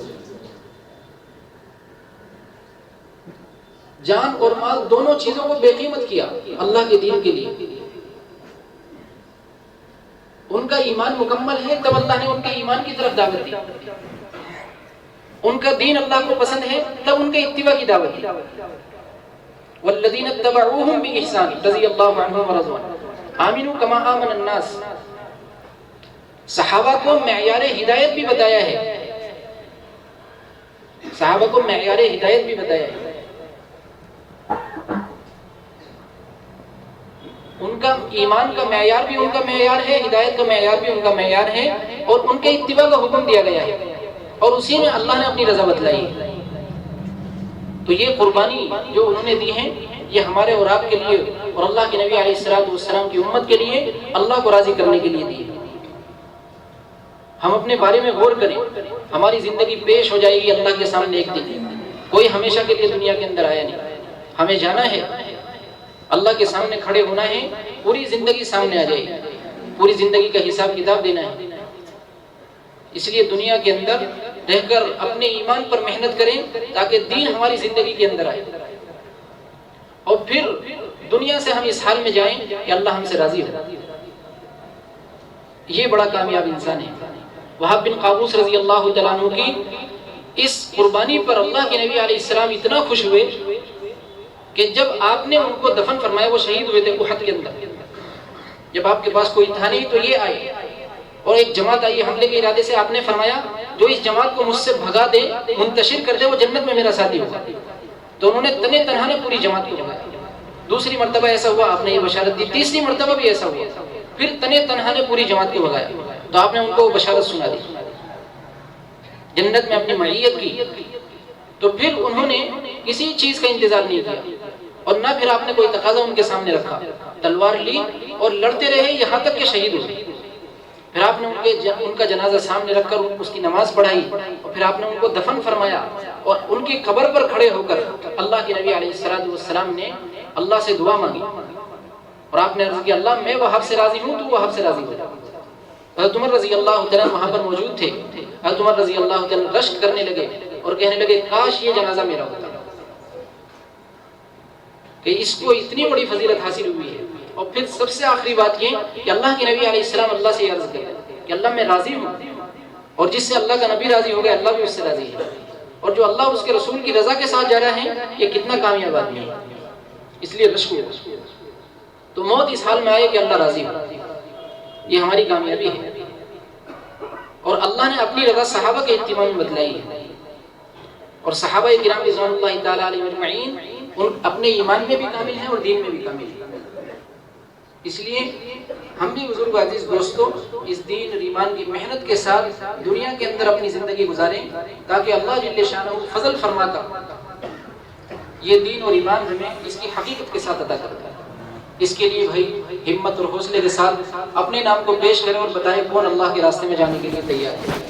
جان اور مال دونوں چیزوں کو بے قیمت کیا اللہ کے دین کے لیے. ان کا ایمان مکمل ہے تب اللہ نے ان کے ایمان کی طرف دعوت دی. ان کا دین اللہ کو پسند ہے تب ان کے اتباع کی دعوت دی. والذین اتبعوہم بإحسان رضی اللہ عنہم ورضوا آمنوا کما آمن الناس. صحابہ کو معیار ہدایت بھی بتایا ہے، صحابہ کو معیار ہدایت بھی بتایا ہے. ان کا ایمان کا معیار بھی ان کا معیار ہے، ہدایت کا معیار بھی ان کا معیار ہے، اور ان کے اتباع کا حکم دیا گیا ہے اور اسی میں اللہ نے اپنی رضا بتلائی. تو یہ قربانی جو انہوں نے دی ہے یہ ہمارے اور آپ کے لیے اور اللہ کے نبی علیہ السلام کی امت کے لیے اللہ کو راضی کرنے کے لیے دی ہے. ہم اپنے بارے میں غور کریں، ہماری زندگی پیش ہو جائے گی اللہ کے سامنے ایک دن. کوئی ہمیشہ کے لیے دنیا کے اندر آیا نہیں، ہمیں جانا ہے، اللہ کے سامنے کھڑے ہونا ہے، پوری زندگی سامنے آ جائے گی، پوری زندگی کا حساب کتاب دینا ہے. اس لیے دنیا کے اندر رہ کر اپنے ایمان پر محنت کریں تاکہ دین ہماری زندگی کے اندر آئے، اور پھر دنیا سے ہم اس حال میں جائیں کہ اللہ ہم سے راضی ہو. یہ بڑا کامیاب انسان ہے. وہاب بن قابوس رضی اللہ تعالیٰ عنہ کی اس قربانی پر اللہ کے نبی علیہ السلام اتنا خوش ہوئے کہ جب آپ نے ان کو دفن فرمایا، وہ شہید ہوئے تھے احد کے اندر. جب آپ کے پاس کوئی تھا نہیں تو یہ آئے اور ایک جماعت آئی حملے کے ارادے سے. آپ نے فرمایا جو اس جماعت کو مجھ سے بھگا دے، منتشر کر دے، وہ جنت میں میرا ساتھی ہوگا. تو انہوں نے تنے تنہا نے پوری جماعت کو بھگایا. دوسری مرتبہ ایسا ہوا، آپ نے یہ بشارت دی. تیسری مرتبہ بھی ایسا ہوا، پھر تنے تنہا نے پوری جماعت کو بھگایا. تو آپ نے ان کو بشارت سنا دی، جنت میں اپنی معیت کی. تو پھر انہوں نے کسی چیز کا انتظار نہیں کیا اور نہ پھر آپ نے کوئی تقاضا ان کے سامنے رکھا. تلوار لی اور لڑتے رہے یہاں تک کہ شہید ہوئے. پھر آپ نے ان کا جنازہ سامنے رکھ کر اس کی نماز پڑھائی اور پھر آپ نے ان کو دفن فرمایا اور ان کی قبر پر کھڑے ہو کر اللہ کے نبی علیہ السلام نے اللہ سے دعا مانگی اور آپ نے عرض کیا اللہ میں وہاب سے راضی ہوں، تو وہاب سے راضی ہو. حضرت عمر رضی اللہ تعالیٰ وہاں پر موجود تھے. حضرت عمر رضی اللہ تعالیٰ رشک کرنے لگے اور کہنے لگے کاش یہ جنازہ میرا ہوتا کہ اس کو اتنی بڑی فضیلت حاصل ہوئی ہے. اور پھر سب سے آخری بات یہ کہ اللہ کے نبی علیہ السلام اللہ سے عرض کرتے کہ اللہ میں راضی ہوں، اور جس سے اللہ کا نبی راضی ہو گیا اللہ بھی اس سے راضی ہے، اور جو اللہ اس کے رسول کی رضا کے ساتھ جا رہا ہے یہ کتنا کامیاب آدمی ہے. اس لیے رشک ہو تو موت اس حال میں آئے کہ اللہ راضی ہو، یہ ہماری کامیابی ہے. اور اللہ نے اپنی رضا صحابہ کے اتباع میں بتلائی ہے. اور صحابہ کرام رضوان اللہ تعالیٰ علیہم اجمعین اپنے ایمان میں بھی کامل ہیں اور دین میں بھی کامل ہیں۔ اس لیے ہم بھی بزرگ عزیز دوستوں اس دین اور ایمان کی محنت کے ساتھ دنیا کے اندر اپنی زندگی گزاریں تاکہ اللہ جل شانہ فضل فرماتا یہ دین اور ایمان ہمیں اس کی حقیقت کے ساتھ عطا کرتا ہے۔ اس کے لیے بھائی ہمت اور حوصلے کے ساتھ اپنے نام کو پیش کریں اور بتائیں کون اللہ کے راستے میں جانے کے لیے تیار ہے۔